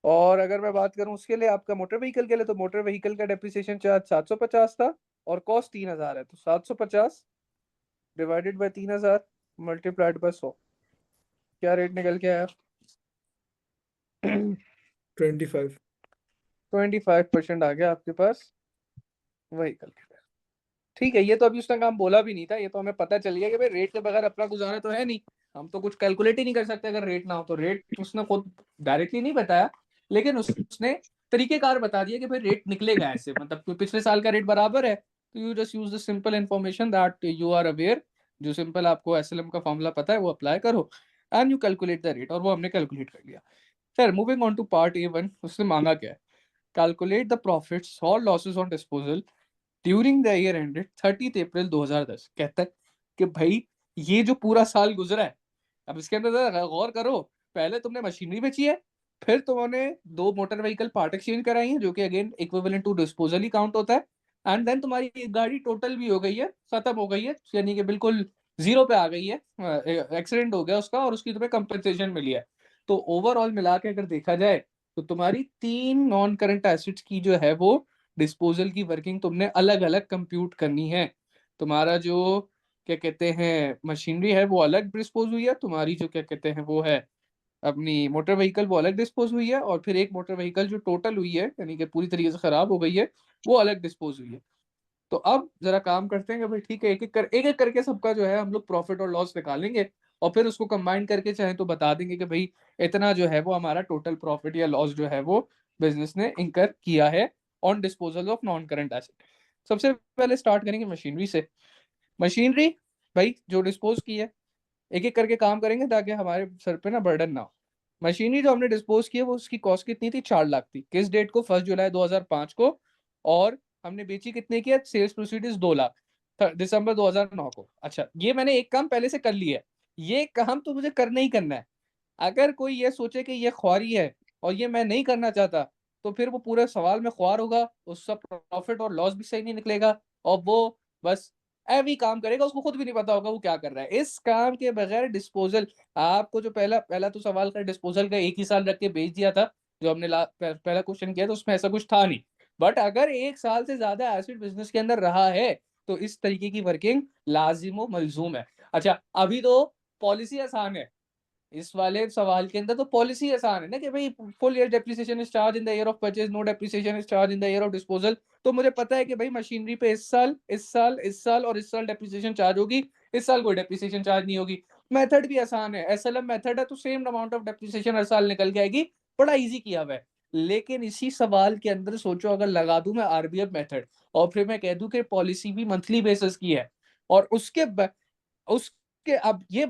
और अगर मैं बात करूं उसके लिए आपका मोटर व्हीकल के लिए, तो मोटर व्हीकल का डेप्रिसिएशन चार्ज 750 था और कॉस्ट 3000 है। तो 750 डिवाइडेड बाय 3000 मल्टीप्लाइड बाय 100, क्या रेट निकल के आया? 25। 25% आ गया आपके पास व्हीकल के लिए। ठीक है, ये तो अभी उसने काम बोला भी नहीं था, ये तो हमें पता चल गया कि भाई रेट के बगैर अपना गुजारा तो है नहीं। हम तो कुछ कैलकुलेट ही नहीं कर सकते अगर रेट ना हो तो। रेट उसने खुद डायरेक्टली नहीं बताया, लेकिन उसने तरीकेकार बता दिया कि भाई रेट निकलेगा ऐसे, मतलब कि पिछले साल का रेट बराबर है, तो you just use the simple information that you are aware. जो सिंपल आपको एसएलएम का फॉर्मूला पता है वो अप्लाई करो and you calculate the rate, और वो हमने कैलकुलेट कर लिया। Sir moving on to part A1, उसने मांगा क्या है? कैलकुलेट द प्रॉफिट्स और losses on disposal during the year ended 30 April 2010। कहता है कि भाई ये जो पूरा साल गुजरा है, अब इसके अंदर जरा गौर करो। पहले तुमने मशीनरी बेची है, फिर तुमने 2 मोटर व्हीकल पार्ट एक्सचेंज कराई है, जो कि अगेन इक्विवेलेंट टू डिस्पोजल ही काउंट होता है। एंड देन तुम्हारी एक गाड़ी टोटल भी हो गई है, खत्म हो गई है, यानी कि बिल्कुल जीरो पे आ गई है, एक्सीडेंट हो गया उसका और उसकी तुम्हें कंपनसेशन मिली है। तो ओवरऑल मिला के अगर देखा जाए तो तुम्हारी 3 नॉन करंट एसेट्स की जो है वो डिस्पोजल की वर्किंग तुमने अलग अलग कंप्यूट करनी है। तुम्हारा जो क्या कहते हैं मशीनरी है वो अलग डिस्पोज हुई है, तुम्हारी जो क्या कहते हैं वो है अपनी मोटर व्हीकल वो अलग डिस्पोज हुई है, और फिर एक मोटर व्हीकल जो टोटल हुई है यानी कि पूरी तरीके से खराब हो गई है वो अलग डिस्पोज हुई है। तो अब जरा काम करते हैं कि भाई ठीक है, एक एक करके सबका जो है हम लोग प्रॉफिट और लॉस निकालेंगे, और फिर उसको कंबाइन करके चाहे तो बता देंगे कि भाई इतना जो है वो हमारा टोटल प्रॉफिट या लॉस जो है वो बिजनेस ने इंकर किया है on disposal of non current asset. सबसे पहले स्टार्ट करेंगे मशीनरी से। मशीनरी भाई जो डिस्पोज की है, एक एक करके काम करेंगे ताकि हमारे सर पे ना बर्डन ना हो। मशीनरी जो हमने डिस्पोज की है वो उसकी कॉस्ट कितनी थी? 4 लाख थी। किस डेट को? 1 जुलाई 2005 को। और हमने बेची कितने की है? सेल्स प्रोसीडीज 2 लाख, दिसंबर 2009 को। अच्छा, ये मैंने एक काम पहले से कर लिया है, ये काम तो मुझे करना ही करना है। अगर कोई ये सोचे कि ये ख्वारी है और ये मैं नहीं करना चाहता, तो फिर वो पूरे सवाल में ख्वार होगा, उसका प्रॉफिट और लॉस भी सही नहीं निकलेगा, और वो बस ऐवी काम करेगा, उसको खुद भी नहीं पता होगा वो क्या कर रहा है। इस काम के बगैर डिस्पोजल, आपको जो पहला पहला तो सवाल का डिस्पोजल का एक ही साल रख के बेच दिया था, जो हमने पहला क्वेश्चन किया था उसमें ऐसा कुछ था नहीं। बट अगर 1 साल से ज्यादा एसिड बिजनेस के अंदर रहा है तो इस तरीके की वर्किंग लाजिम मलजूम है। अच्छा, अभी तो पॉलिसी आसान है, इस वाले सवाल के अंदर तो पॉलिसी आसान है ना कि भाई full year depreciation is charge in the year of purchase, no depreciation is charge in the year of disposal. तो मुझे पता है कि भाई मशीनरी पे इस साल और इस साल डेप्रिसिएशन चार्ज होगी, इस साल कोई डेप्रिसिएशन चार्ज नहीं होगी। मेथड भी आसान है, एसएलएम मेथड है, तो सेम अमाउंट ऑफ डेप्रिसिएशन हर साल निकल के आएगी। बड़ा इजी किया हुआ है। लेकिन इसी सवाल के अंदर सोचो अगर लगा दूं मैं आरबीएफ मेथड, और फिर मैं कह दूं कि पॉलिसी भी मंथली बेसिस की है, और उसके अब ये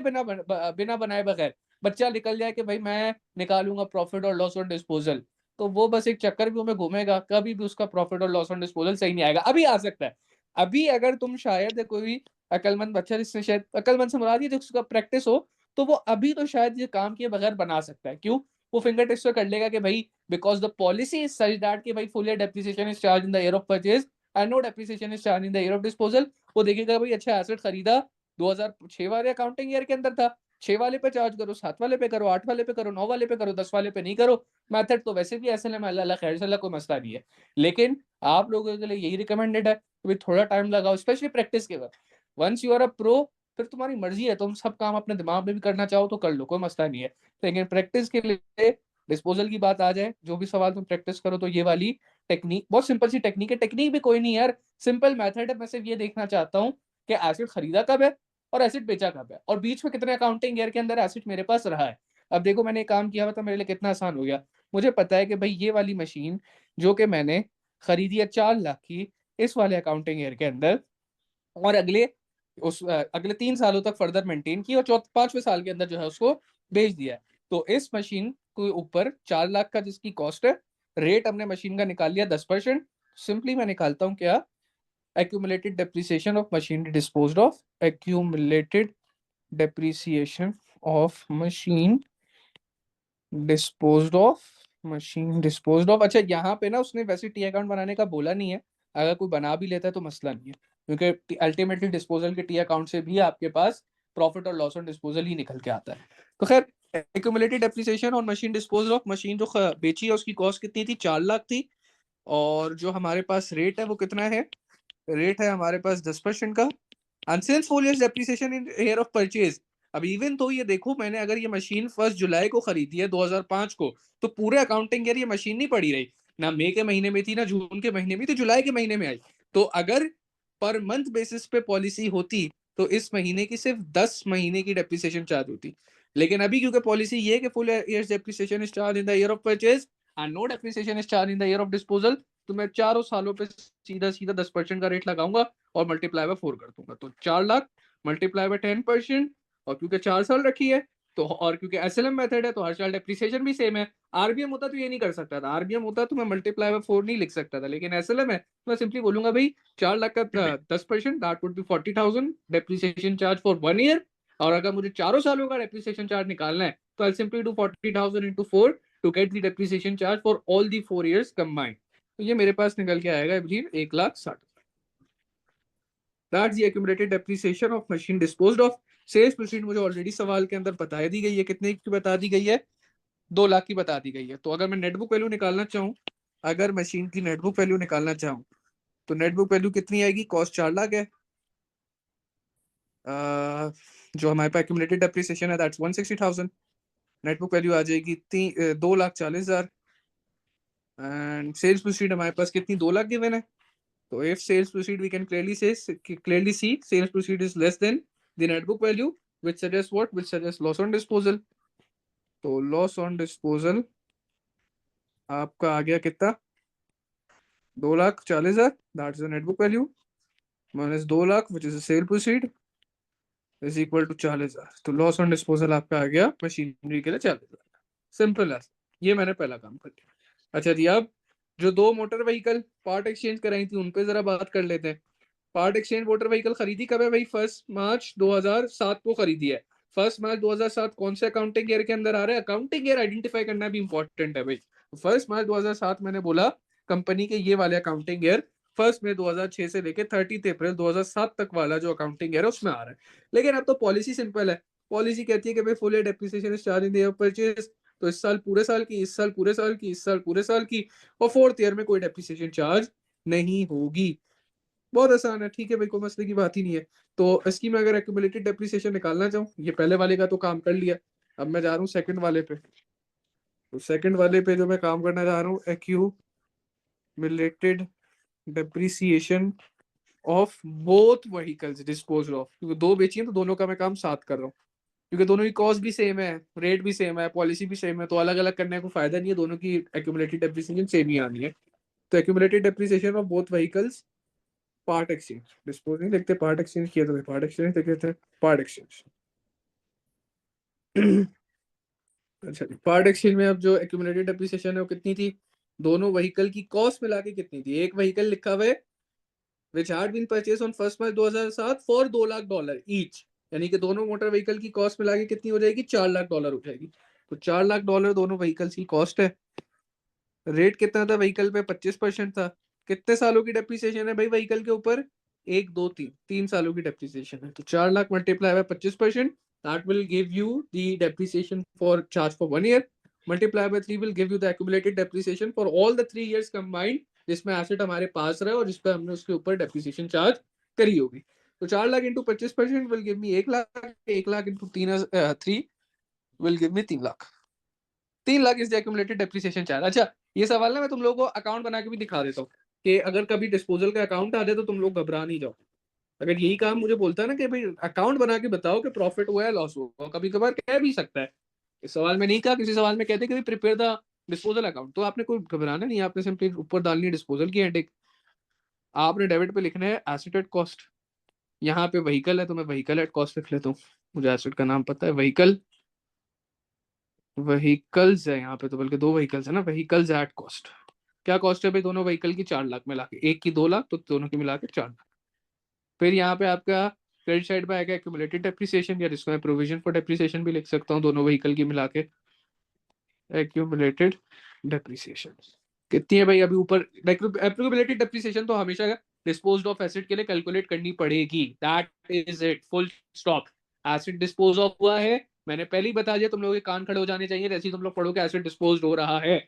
बिना बनाए बगैर बच्चा निकल जाए कि भाई मैं निकालूंगा प्रॉफिट और लॉस ऑन डिस्पोजल, तो वो बस एक चक्कर भी में घूमेगा, कभी भी उसका प्रॉफिट और लॉस ऑन डिस्पोजल सही नहीं आएगा। अभी आ सकता है, अभी अगर तुम शायद कोई अकलमंद बच्चा, जिससे शायद अकलमंद से मुराद ये जिसका प्रैक्टिस हो, तो वो अभी तो शायद ये काम किए बगैर बना सकता है। क्यों? वो फिंगर टिप्स पे कर लेगा कि भाई because the policy is such that कि भाई full year depreciation is charge in the year of purchase and no depreciation is charge in the year of disposal. वो देखेगा भाई अच्छा एसेट खरीदा 2006 वाले अकाउंटिंग ईयर के अंदर था, 6 वाले पे चार्ज करो, 7 वाले पे करो, 8 वाले पे करो, 9 वाले पे करो, 10 वाले पे नहीं करो। मेथड तो वैसे भी एसएलएम है, अल्लाह खैर से कोई मसला नहीं है। लेकिन आप लोगों के लिए यही रिकमेंडेड है कि थोड़ा टाइम लगाओ, स्पेशली प्रैक्टिस के वक्त। Once you are a pro, फिर तुम्हारी मर्जी है, तुम सब काम अपने दिमाग में भी करना चाहो तो कर लो, कोई मसला नहीं है। लेकिन प्रैक्टिस के लिए डिस्पोजल की बात आ जाए, जो भी सवाल तुम प्रैक्टिस करो, तो ये वाली टेक्निक बहुत सिंपल सी टेक्निक है। टेक्निक भी कोई नहीं यार, सिंपल मेथड है। मैं सिर्फ ये देखना चाहता हूँ कि एसिड खरीदा कब है और एसिड बेचा कब है, और बीच में कितने अकाउंटिंग ईयर के अंदर एसिड मेरे पास रहा है। अब देखो मैंने एक काम किया हुआ था, मेरे लिए कितना आसान हो गया। मुझे पता है कि भाई ये वाली मशीन जो कि मैंने खरीदी है 4 लाख की इस वाले अकाउंटिंग ईयर के अंदर, और अगले 3 सालों तक फर्दर मेंटेन की, और 5वें साल के अंदर जो है उसको बेच दिया है। तो इस मशीन के ऊपर 4 लाख का जिसकी कॉस्ट है, रेट हमने मशीन का निकाल लिया 10%। सिंपली मैं निकालता हूँ क्या? accumulated depreciation of machinery disposed of, accumulated depreciation of machine disposed of, machine disposed of. अच्छा, यहाँ पे ना उसने वैसे टी अकाउंट बनाने का बोला नहीं है, अगर कोई बना भी लेता है तो मसला नहीं है, क्योंकि अल्टीमेटली डिस्पोजल के टी अकाउंट से भी आपके पास प्रॉफिट और लॉस ऑन डिस्पोजल ही निकल के आता है। तो खैर एक्यूमुलेटेड डेप्रिसिएशन और मशीन डिस्पोजल ऑफ, मशीन जो बेची है उसकी कॉस्ट कितनी थी, 4 लाख थी, और जो हमारे पास रेट है वो कितना है, रेट है हमारे पास 10% का। अनसेल्स full year depreciation in year of purchase, अब इवन तो ये देखो मैंने अगर ये मशीन 1 जुलाई को खरीदी है 2005 को, तो पूरे अकाउंटिंग ईयर ये मशीन नहीं पड़ी रही, ना मई के महीने में थी, ना जून के महीने में थी, जुलाई के महीने में आई। तो अगर पर मंथ बेसिस पे पॉलिसी होती तो इस महीने की सिर्फ 10 महीने की डेप्रिसिएशन चार्ज होती, लेकिन अभी क्योंकि पॉलिसी ये है कि full year depreciation is charge in the year of purchase and no depreciation is charge in the year of disposal, तो मैं चारों सालों पे सीधा सीधा 10% का रेट लगाऊंगा और मल्टीप्लाई बाय 4 कर दूंगा, तो 4 लाख मल्टीप्लाई बाय 10%, और क्योंकि 4 साल रखी है तो, और क्योंकि एसएलएम मेथड है तो हर साल डेप्रिसिएशन भी सेम है। आरबीएम होता तो ये नहीं कर सकता था, आरबीएम होता तो मैं मल्टीप्लाई बाय 4 नहीं लिख सकता था, लेकिन एसएलएम है तो मैं सिंपली बोलूंगा भाई 4 लाख का 10%, that would B 40,000 depreciation charge for 1 year, और अगर मुझे चारों सालों का डेप्रिसिएशन चार्ज निकालना है तो I simply do 40,000 into 4 to get the depreciation charge for all the 4 years combined, तो ये मेरे पास निकल के आएगा आई 1,60,000। That's the accumulated depreciation of machine disposed of। Sales proceed मुझे ऑलरेडी सवाल के अंदर बता दी गई है, कितने की बता दी गई है, 2 लाख की बता दी गई है। तो अगर मैं नेटबुक वैल्यू निकालना चाहूँ, अगर मशीन की नेटबुक वैल्यू निकालना चाहूँ तो नेटबुक वैल्यू कितनी आएगी, कॉस्ट 4 लाख है, जो हमारे पास accumulated depreciation है दैट्स 160,000, नेटबुक वैल्यू आ जाएगी 2,40,000 एंड सेल्स प्रोसीड हमारे पास कितनी 2 लाख गिवन है। So if sales proceed, we can clearly see sales proceed is less than the net book value, which suggests what? Which suggests loss on disposal. तो loss on disposal आपका आ गया कितना, 2,40,000, that's the net book value, minus 2 lakh which is the sale proceed is equal to 40,000। तो loss on disposal आपका आ गया machinery के लिए 40,000। Simple है, ये मैंने पहला काम कर लिया। अच्छा जी, अब जो 2 मोटर व्हीकल पार्ट एक्सचेंज कराई थी उन पे जरा बात कर लेते हैं। पार्ट एक्सचेंज मोटर व्हीकल खरीदी कब है भाई, 1 मार्च 2007 को खरीदी है। 1 मार्च 2007 कौन से अकाउंटिंग ईयर के अंदर आ रहा है, अकाउंटिंग ईयर आइडेंटिफाई करना भी इंपॉर्टेंट है भाई। 1 मार्च 2007 मैंने बोला कंपनी के ये वाले अकाउंटिंग ईयर 1 मई 2006 से लेके 30 अप्रैल 2007 तक वाला जो अकाउंटिंग ईयर है उसमें आ रहा है। लेकिन अब तो पॉलिसी सिंपल है, पॉलिसी कहती है कि भाई full year depreciation is charge in the year of purchase, तो इस साल पूरे साल की, इस साल पूरे साल की, इस साल पूरे साल की, और 4th ईयर में कोई डेप्रिसिएशन चार्ज नहीं होगी। बहुत आसान है, ठीक है भाई, कोई मसले की बात ही नहीं है। तो इसकी मैं अगर एक्यूमुलेटेड डेप्रिसिएशन निकालना चाहूँ, ये पहले वाले का तो काम कर लिया, अब मैं जा रहा हूँ सेकंड वाले पे। तो सेकंड वाले पे जो मैं काम करना जा रहा हूँ, accumulated depreciation of both vehicles disposed of, क्योंकि 2 बेची है तो दोनों का मैं काम साथ कर रहा हूँ, क्योंकि दोनों की कॉस्ट भी सेम है, रेट भी सेम है, पॉलिसी भी सेम है, तो अलग अलग करने को फायदा नहीं है, दोनों की एक्यूमुलेटेड डेप्रिसिएशन सेम ही आनी है। तो accumulated depreciation of both vehicles part exchange, dispose नहीं लिखते, पार्ट एक्सचेंज किया तो पार्ट एक्सचेंज लिख देते हैं, पार्ट एक्सचेंज। अच्छा, पार्ट एक्सचेंज में अब जो एक्यूमुलेटेड डेप्रिसिएशन है वो कितनी थी, दोनों व्हीकल की कॉस्ट मिला के कितनी थी, एक व्हीकल लिखा हुआ है which had been purchased on 1 March 2007 for $2 lakh each, यानी कि दोनों मोटर व्हीकल की कॉस्ट मिला के कितनी हो जाएगी, $4 लाख हो जाएगी। तो $4 लाख दोनों व्हीकल्स की कॉस्ट है। रेट कितना था व्हीकल पे, 25% था। कितने सालों की डेप्रिसिएशन है भाई व्हीकल के ऊपर, 1 2 3 सालों की डेप्रिसिएशन है। तो 4 lakh multiply by 25%, that will give you the depreciation for charge for 1 year, multiply by 3 will give you the accumulated depreciation for all the 3 years combined, जिसमें एसेट हमारे पास रहे और जिस पे हमने उसके ऊपर डेप्रिसिएशन चार्ज करी होगी। तो 4 lakh into 25% will give me 1 lakh, 1 lakh into 3 will give me 3 lakh. 3 lakh is the accumulated depreciation charge. अच्छा, ये सवाल ना मैं तुम लोगों को अकाउंट बना के भी दिखा देता हूँ कि अगर कभी डिस्पोजल का अकाउंट आ जाए तो तुम लोग घबरा नहीं जाओ। अगर यही काम मुझे बोलता है ना कि भाई अकाउंट बना के बताओ कि प्रॉफिट हुआ है लॉस हुआ, कभी कभार कह भी सकता है, इस सवाल में नहीं कहा, किसी सवाल में कहते कि प्रिपेयर द डिस्पोजल अकाउंट, तो आपने कोई घबराना नहीं, आपने सिंपली ऊपर डालनी है डिस्पोजल की हेडिंग, आपने डेबिट पे लिखना है एसेट एट कॉस्ट, यहाँ पे व्हीकल है तो मैं व्हीकल एट कॉस्ट लिख लेता हूँ, मुझे एसेट का नाम पता है, व्हीकल्स है यहाँ पे, तो बल्कि 2 व्हीकल्स है ना, व्हीकल्स एट कॉस्ट। क्या कॉस्ट है भाई दोनों व्हीकल की, 4 लाख मिला के, एक की 2 लाख तो दोनों की मिला के 4 लाख। फिर यहाँ पे आपका क्रेडिट साइड पे आएगा एक्यूमुलेटेड डेप्रिसिएशन, या जिसको मैं प्रोविजन फॉर डेप्रिसिएशन भी लिख सकता हूँ, दोनों व्हीकल की मिला के एक्यूमुलेटेड डेप्रिसिएशन कितनी है भाई, अभी ऊपर एक्यूमुलेटेड डेप्रिसिएशन तो हमेशा डिस्पोज्ड ऑफ एसेट के लिए कैलकुलेट करनी पड़ेगी, that is it, full stop. Acid dispose of हुआ है, मैंने पहले ही बता दिया, तुम लोगों के कान खड़े हो जाने चाहिए जैसे ही तुम लोग पढ़ो कि एसिड डिस्पोज हो रहा है,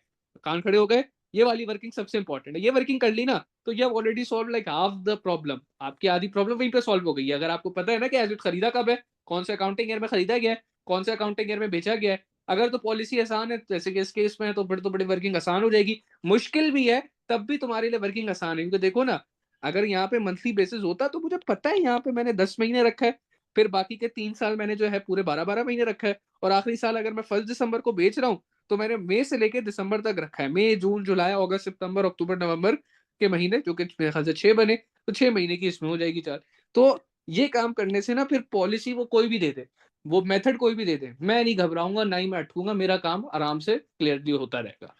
कान खड़े हो गए। ये वाली वर्किंग सबसे इंपॉर्टेंट है, ये वर्किंग कर ली ना तो ये already solve like half the problem, आपकी आधी प्रॉब्लम वहीं पे सॉल्व हो गई है। अगर आपको पता है ना कि एसिड खरीदा कब है, कौन से अकाउंटिंग ईयर में खरीदा गया है, कौन से अकाउंटिंग ईयर में बेचा गया है, अगर तो पॉलिसी आसान है जैसे कि इस केस में है तो फिर तो बड़ी वर्किंग आसान हो जाएगी। मुश्किल भी है तब भी तुम्हारे लिए वर्किंग आसान है, क्योंकि देखो ना अगर यहाँ पे मंथली बेसिस होता तो मुझे पता है यहाँ पे मैंने 10 महीने रखा है, फिर बाकी के 3 साल मैंने जो है पूरे 12-12 महीने रखा है, और आखिरी साल अगर मैं 1 दिसंबर को बेच रहा हूँ तो मैंने मई से लेकर दिसंबर तक रखा है, मई जून जुलाई अगस्त सितंबर अक्टूबर नवंबर के महीने, जो कि मेरे ख्याल से 6 बने, तो 6 महीने की इसमें हो जाएगी चार्ज। तो ये काम करने से ना फिर पॉलिसी वो कोई भी दे दे, वो मेथड कोई भी दे दे, मैं नहीं घबराऊंगा ना ही मैं अटकूंगा, मेरा काम आराम से क्लियरली होता रहेगा।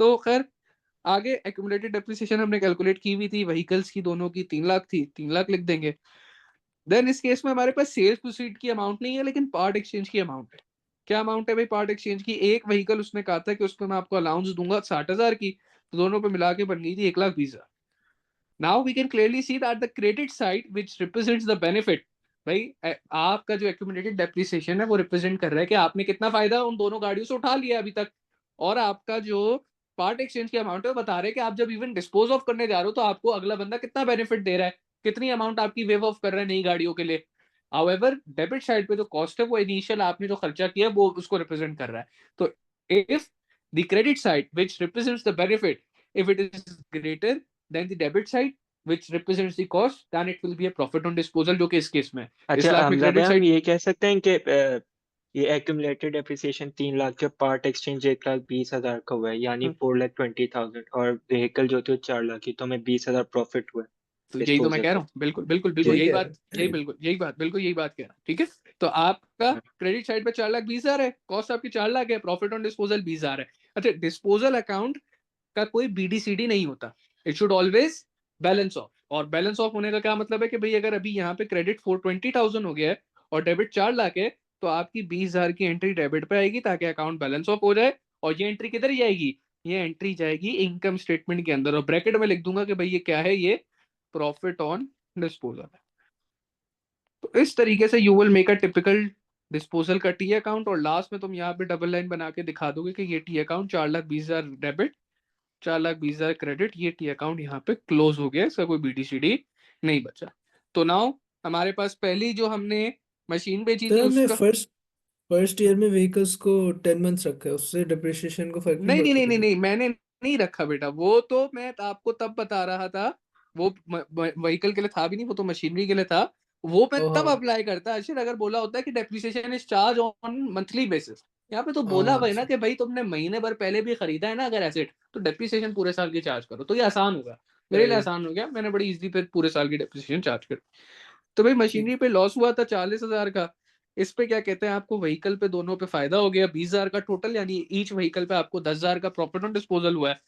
तो खैर आगे एक्यूमुलेटेड डेप्रिसिएशन हमने कैलकुलेट की हुई थी, व्हीकल्स की दोनों की 3 लाख थी, 3 लाख लिख देंगे। देन इस केस में हमारे पास सेल्स प्रोसीड की अमाउंट नहीं है लेकिन पार्ट एक्सचेंज की अमाउंट है। क्या अमाउंट है भाई पार्ट एक्सचेंज की? एक व्हीकल उसने कहा था कि उसमें मैं आपको अलाउंस दूंगा 60,000 की, तो दोनों पे मिला के बन गई थी 1,20,000। Now we can clearly see that the credit side which represents the benefit, भाई आपका जो एक्यूमुलेटेड डेप्रिसिएशन है वो रिप्रेजेंट कर रहा है कि आपने कितना फायदा उन दोनों गाड़ियों से उठा लिया अभी तक, और आपका जो पार्ट एक्सचेंज की अमाउंट है वो बता रहे हैं कि आप जब इवन डिस्पोज ऑफ करने जा रहे हो तो आपको अगला बंदा कितना बेनिफिट दे रहा है, कितनी अमाउंट आपकी वेव ऑफ कर रहा है नई गाड़ियों के लिए। हाउएवर डेबिट साइड पे जो कॉस्ट है वो इनिशियल आपने जो खर्चा किया वो उसको रिप्रेजेंट कर रहा है। तो if the credit side which represents the benefit, if it is greater than the debit side which represents the cost, then it will be a profit on disposal, जो कि इस केस में है। इस अच्छा लाख में हमजा भाई, क्रेडिट हम साइड ये कह सकते हैं कि ये एक्यूमुलेटेड डेप्रिसिएशन 3 लाख के पार्ट एक्सचेंज 1,20,000 का हुआ है, यानी 4,20,000, और व्हीकल जो थे वो 4 लाख की, तो हमें 20,000 प्रॉफिट हुआ तो यही तो मैं डिस्पोजल कह रहा पे। हूँ, बिल्कुल बिल्कुल बिल्कुल जी। सही यही कह बात, रहे यही हैं। बिल्कुल यही बात, बिल्कुल यही बात कह रहा हूँ। ठीक है, तो आपका क्रेडिट साइड पे 4,20,000 है, कॉस्ट आपकी 4 लाख है, प्रॉफिट ऑन डिस्पोजल 20,000 है। अच्छा, डिस्पोजल अकाउंट का कोई बीडीसीडी नहीं होता, it should always balance of. और बैलेंस ऑफ होने का क्या मतलब है कि भाई अगर अभी यहाँ पे क्रेडिट 420,000 हो गया है और डेबिट 4 लाख है, तो आपकी 20,000 की एंट्री डेबिट पे आएगी ताकि अकाउंट बैलेंस ऑफ हो जाए। और ये एंट्री किधर जाएगी? ये एंट्री जाएगी इनकम स्टेटमेंट के अंदर, और ब्रैकेट में लिख दूंगा कि भाई ये क्या है, ये प्रॉफिट ऑन डिस्पोजल है। तो इस तरीके से you will make a typical disposal का टी अकाउंट, और लास्ट में तुम यहाँ पे डबल लाइन बना के दिखा दोगे कि ये टी अकाउंट 4,20,000 डेबिट, 4,20,000 क्रेडिट, ये टी अकाउंट यहाँ पे क्लोज हो गया, इसका कोई बीडीसीडी नहीं बचा। तो नाउ हमारे पास पहली जो हमने मशीन बेची थी सर हमने उसका, फर्स्ट ईयर में व्हीकल्स को 10 मंथ्स रखा है, उससे डिप्रिसिएशन को फर्क नहीं नहीं नहीं पड़ता नहीं नहीं कुछ? नहीं मैंने नहीं रखा बेटा, वो तो मैं आपको तब बता रहा था, वो व्हीकल के लिए था भी नहीं, वो तो मशीनरी के लिए था। वो मैं ओहो। तब अप्लाई करता अक्षर अगर बोला होता है कि depreciation is charge on monthly basis. यहाँ पे तो बोला हाँ हुआ है ना अच्छा। कि भाई तुमने महीने भर पहले भी खरीदा है ना अगर एसेट, तो डेप्रिसिएशन पूरे साल की चार्ज करो, तो ये आसान होगा, मेरे लिए सही। आसान हो गया, मैंने बड़ी इजीली फिर पूरे साल की डेप्रिसिएशन चार्ज कर। तो भाई ठीक। मशीनरी पे लॉस हुआ था 40,000 का, इस पे क्या कहते हैं आपको व्हीकल पे दोनों पे फायदा हो गया 20,000 का टोटल, यानी ईच व्हीकल पे आपको 10,000 का प्रॉफिट ऑन डिस्पोजल हुआ है।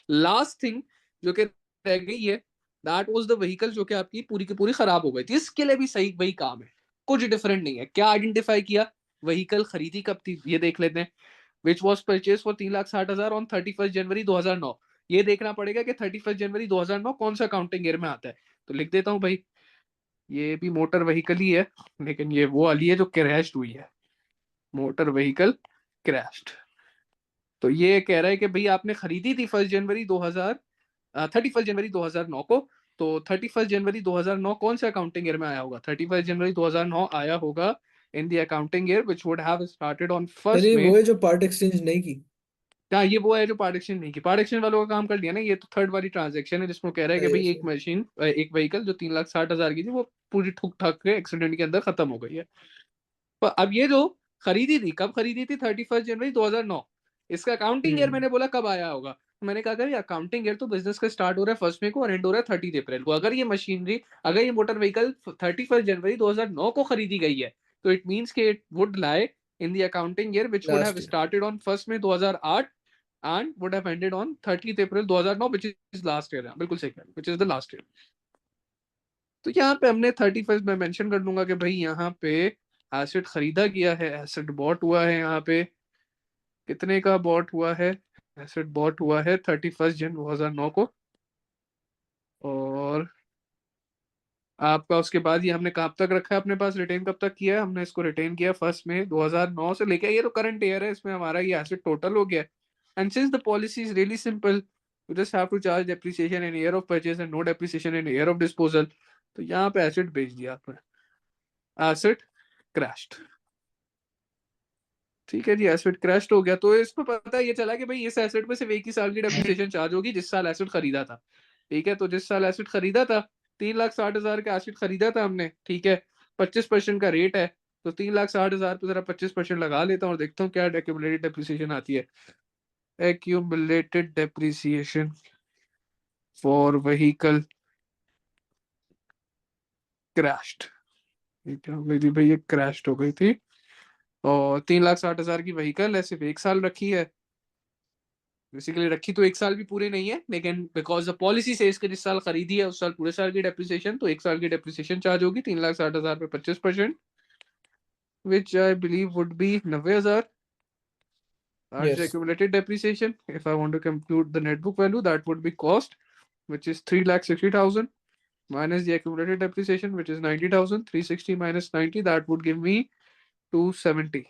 लास्ट थिंग जो कि रह गई है, दैट वाज द व्हीकल जो कि आपकी पूरी की पूरी खराब हो गई थी, इसके लिए भी सही वही काम है, कुछ डिफरेंट नहीं है। क्या आइडेंटिफाई किया? व्हीकल खरीदी कब थी ये देख लेते हैं, which was purchase for 3,60,000 on 31 January 2009। ये देखना पड़ेगा कि 31 जनवरी 2009 कौन सा अकाउंटिंग ईयर में आता है। तो लिख देता हूँ भाई, ये भी मोटर व्हीकल ही है लेकिन ये वो वाली है जो क्रैश्ड हुई है, मोटर व्हीकल क्रैश्ड। तो ये कह रहा है कि भाई आपने खरीदी थी 31 जनवरी 2009 को, तो 31 जनवरी 2009 कौन से अकाउंटिंग ईयर में आया होगा? 31 जनवरी 2009 आया होगा इन the accounting year which would have started on sir 1 ये मई। वो है जो पार्ट एक्सचेंज नहीं की? हाँ ये वो है जो पार्ट एक्सचेंज नहीं की, पार्ट एक्सचेंज वालों का काम कर दिया ना, ये तो थर्ड वाली ट्रांजेक्शन है जिसमें कह रहा है कि सही है भाई एक सर। मशीन एक व्हीकल जो 3,60,000 की थी वो पूरी ठुक ठाक के एक्सीडेंट के अंदर खत्म हो गई है। पर अब ये जो खरीदी थी, कब खरीदी थी? 31 जनवरी 2009। इसका अकाउंटिंग ईयर मैंने बोला कब आया होगा, तो मैंने कहा कि अकाउंटिंग ईयर तो बिजनेस का स्टार्ट हो रहा है 1 मई को और एंड हो रहा है 30 अप्रैल को। अगर ये मशीनरी, अगर ये मोटर व्हीकल 31 जनवरी 2009 को खरीदी गई है, तो इट मीन्स कि it would lie in the accounting year which would have last year. Started on 1 May 2008 and would have ended on 30 April 2009 which is last year. बिल्कुल सही कह रहे हैं, which is the last year. तो यहाँ पे हमने 31 में मेंशन कर दूंगा कि भाई यहाँ पे एसेट खरीदा गया है, एसेट बॉट हुआ है, यहाँ पे कितने का बॉट हुआ है? एसेट बॉट हुआ है 31 जन 2009 को, और आपका उसके बाद ये हमने कब तक रखा है अपने पास, रिटेन कब तक किया है हमने इसको, रिटेन किया 1 मई 2009 से लेके, ये तो करंट ईयर है, इसमें हमारा ये एसेट टोटल हो गया। And since the policy is really simple, you just have to charge depreciation in year of purchase and no depreciation in year of disposal. तो यहाँ पे एसेट बेच दिया आपने, एसेट क्रैश्ड। ठीक है जी, एसेट क्रैश्ड हो गया। तो इसमें पता ये चला कि भाई इस एसेट में सिर्फ एक ही साल की डेप्रिसिएशन चार्ज होगी जिस साल एसेट खरीदा था। ठीक है, तो जिस साल एसेट खरीदा था 3,60,000 का एसेट खरीदा था हमने। ठीक है, 25% का रेट है, तो 3,60,000 पे जरा 25% लगा लेता हूँ और देखता हूँ क्या एक्यूमुलेटेड डेप्रिसिएशन आती है। Accumulated depreciation for vehicle crashed, क्या हो गई थी भाई, ये क्रैश्ड हो गई थी। और 3,60,000 की व्हीकल है, सिर्फ एक साल रखी है। बेसिकली रखी तो एक साल भी पूरे नहीं है, लेकिन बिकॉज द पॉलिसी से इसके जिस साल खरीदी है उस साल पूरे साल की डेप्रिसिएशन, तो एक साल की डेप्रिसिएशन चार्ज होगी 3,60,000 पे 25%, which I believe would be 90,000 as the yes accumulated depreciation. If I want to compute the net book value, that would be cost, which is 3,60,000 minus the accumulated depreciation, which is 90,000. 360 minus 90, that would give me 270.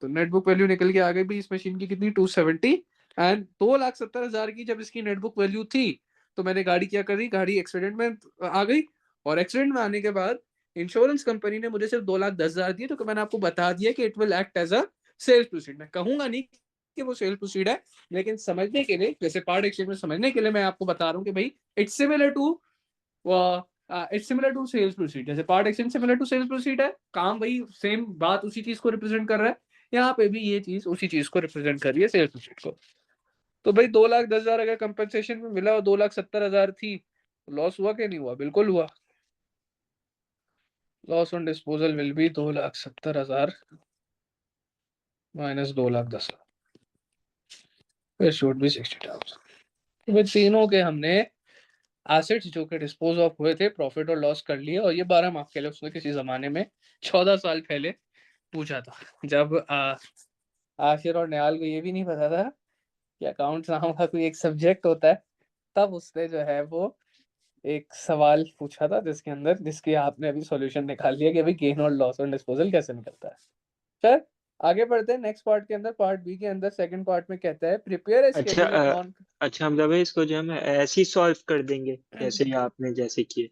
तो net book value निकल के आ गई भी इस machine की कितनी, 270। And 2,70,000 की जब इसकी नेट बुक वैल्यू थी, तो मैंने गाड़ी क्या करी, गाड़ी एक्सीडेंट में आ गई, और एक्सीडेंट में आने के बाद इंश्योरेंस कंपनी ने मुझे सिर्फ 2,10,000 दिए। तो मैंने आपको बता दिया कि it will act as a sales proceed. मैं कहूंगा नहीं कि वो सेल्स प्रोसीड है, लेकिन समझने के लिए, जैसे पार्ट एक्सचेंज में समझने के लिए मैं आपको बता रहा हूँ कि भाई it's similar to it's similar to sales proceed. जैसे part exchange similar to sales proceed है, काम वही सेम बात उसी चीज को रिप्रेजेंट कर रहा है, यहाँ पे भी ये चीज उसी चीज को रिप्रेजेंट कर रही है, सेल्स प्रोसीड को। तो भाई 2,10,000 अगर कंपनसेशन में मिला और 2,70,000 थी, लॉस हुआ कि नहीं हुआ? बिल्कुल हुआ। Loss on disposal will be 2,70,000 minus 2,10,000, should be 60,000। तीनों के हमने एसेट्स जो कि डिस्पोज ऑफ हुए थे प्रॉफिट और लॉस कर लिए। और ये 12 माह के लिए उसने किसी जमाने में 14 साल पहले पूछा था, जब आशिर और निहाल को ये भी नहीं पता था कि अकाउंट्स नाम का कोई एक सब्जेक्ट होता है। तब उसने जो है वो एक सवाल पूछा था जिसके अंदर, जिसकी आपने अभी सॉल्यूशन निकाल लिया कि भाई गेन और लॉस और डिस्पोजल कैसे निकलता है। फिर आगे बढ़ते हैं नेक्स्ट पार्ट के अंदर। पार्ट बी के अंदर सेकंड पार्ट में कहता है प्रिपेयर ए अच्छा स्केड्यूल ऑफ नॉन। अच्छा, हम जब इसको जो है हम ऐसे ही सॉल्व कर देंगे जैसे ही आपने जैसे किए।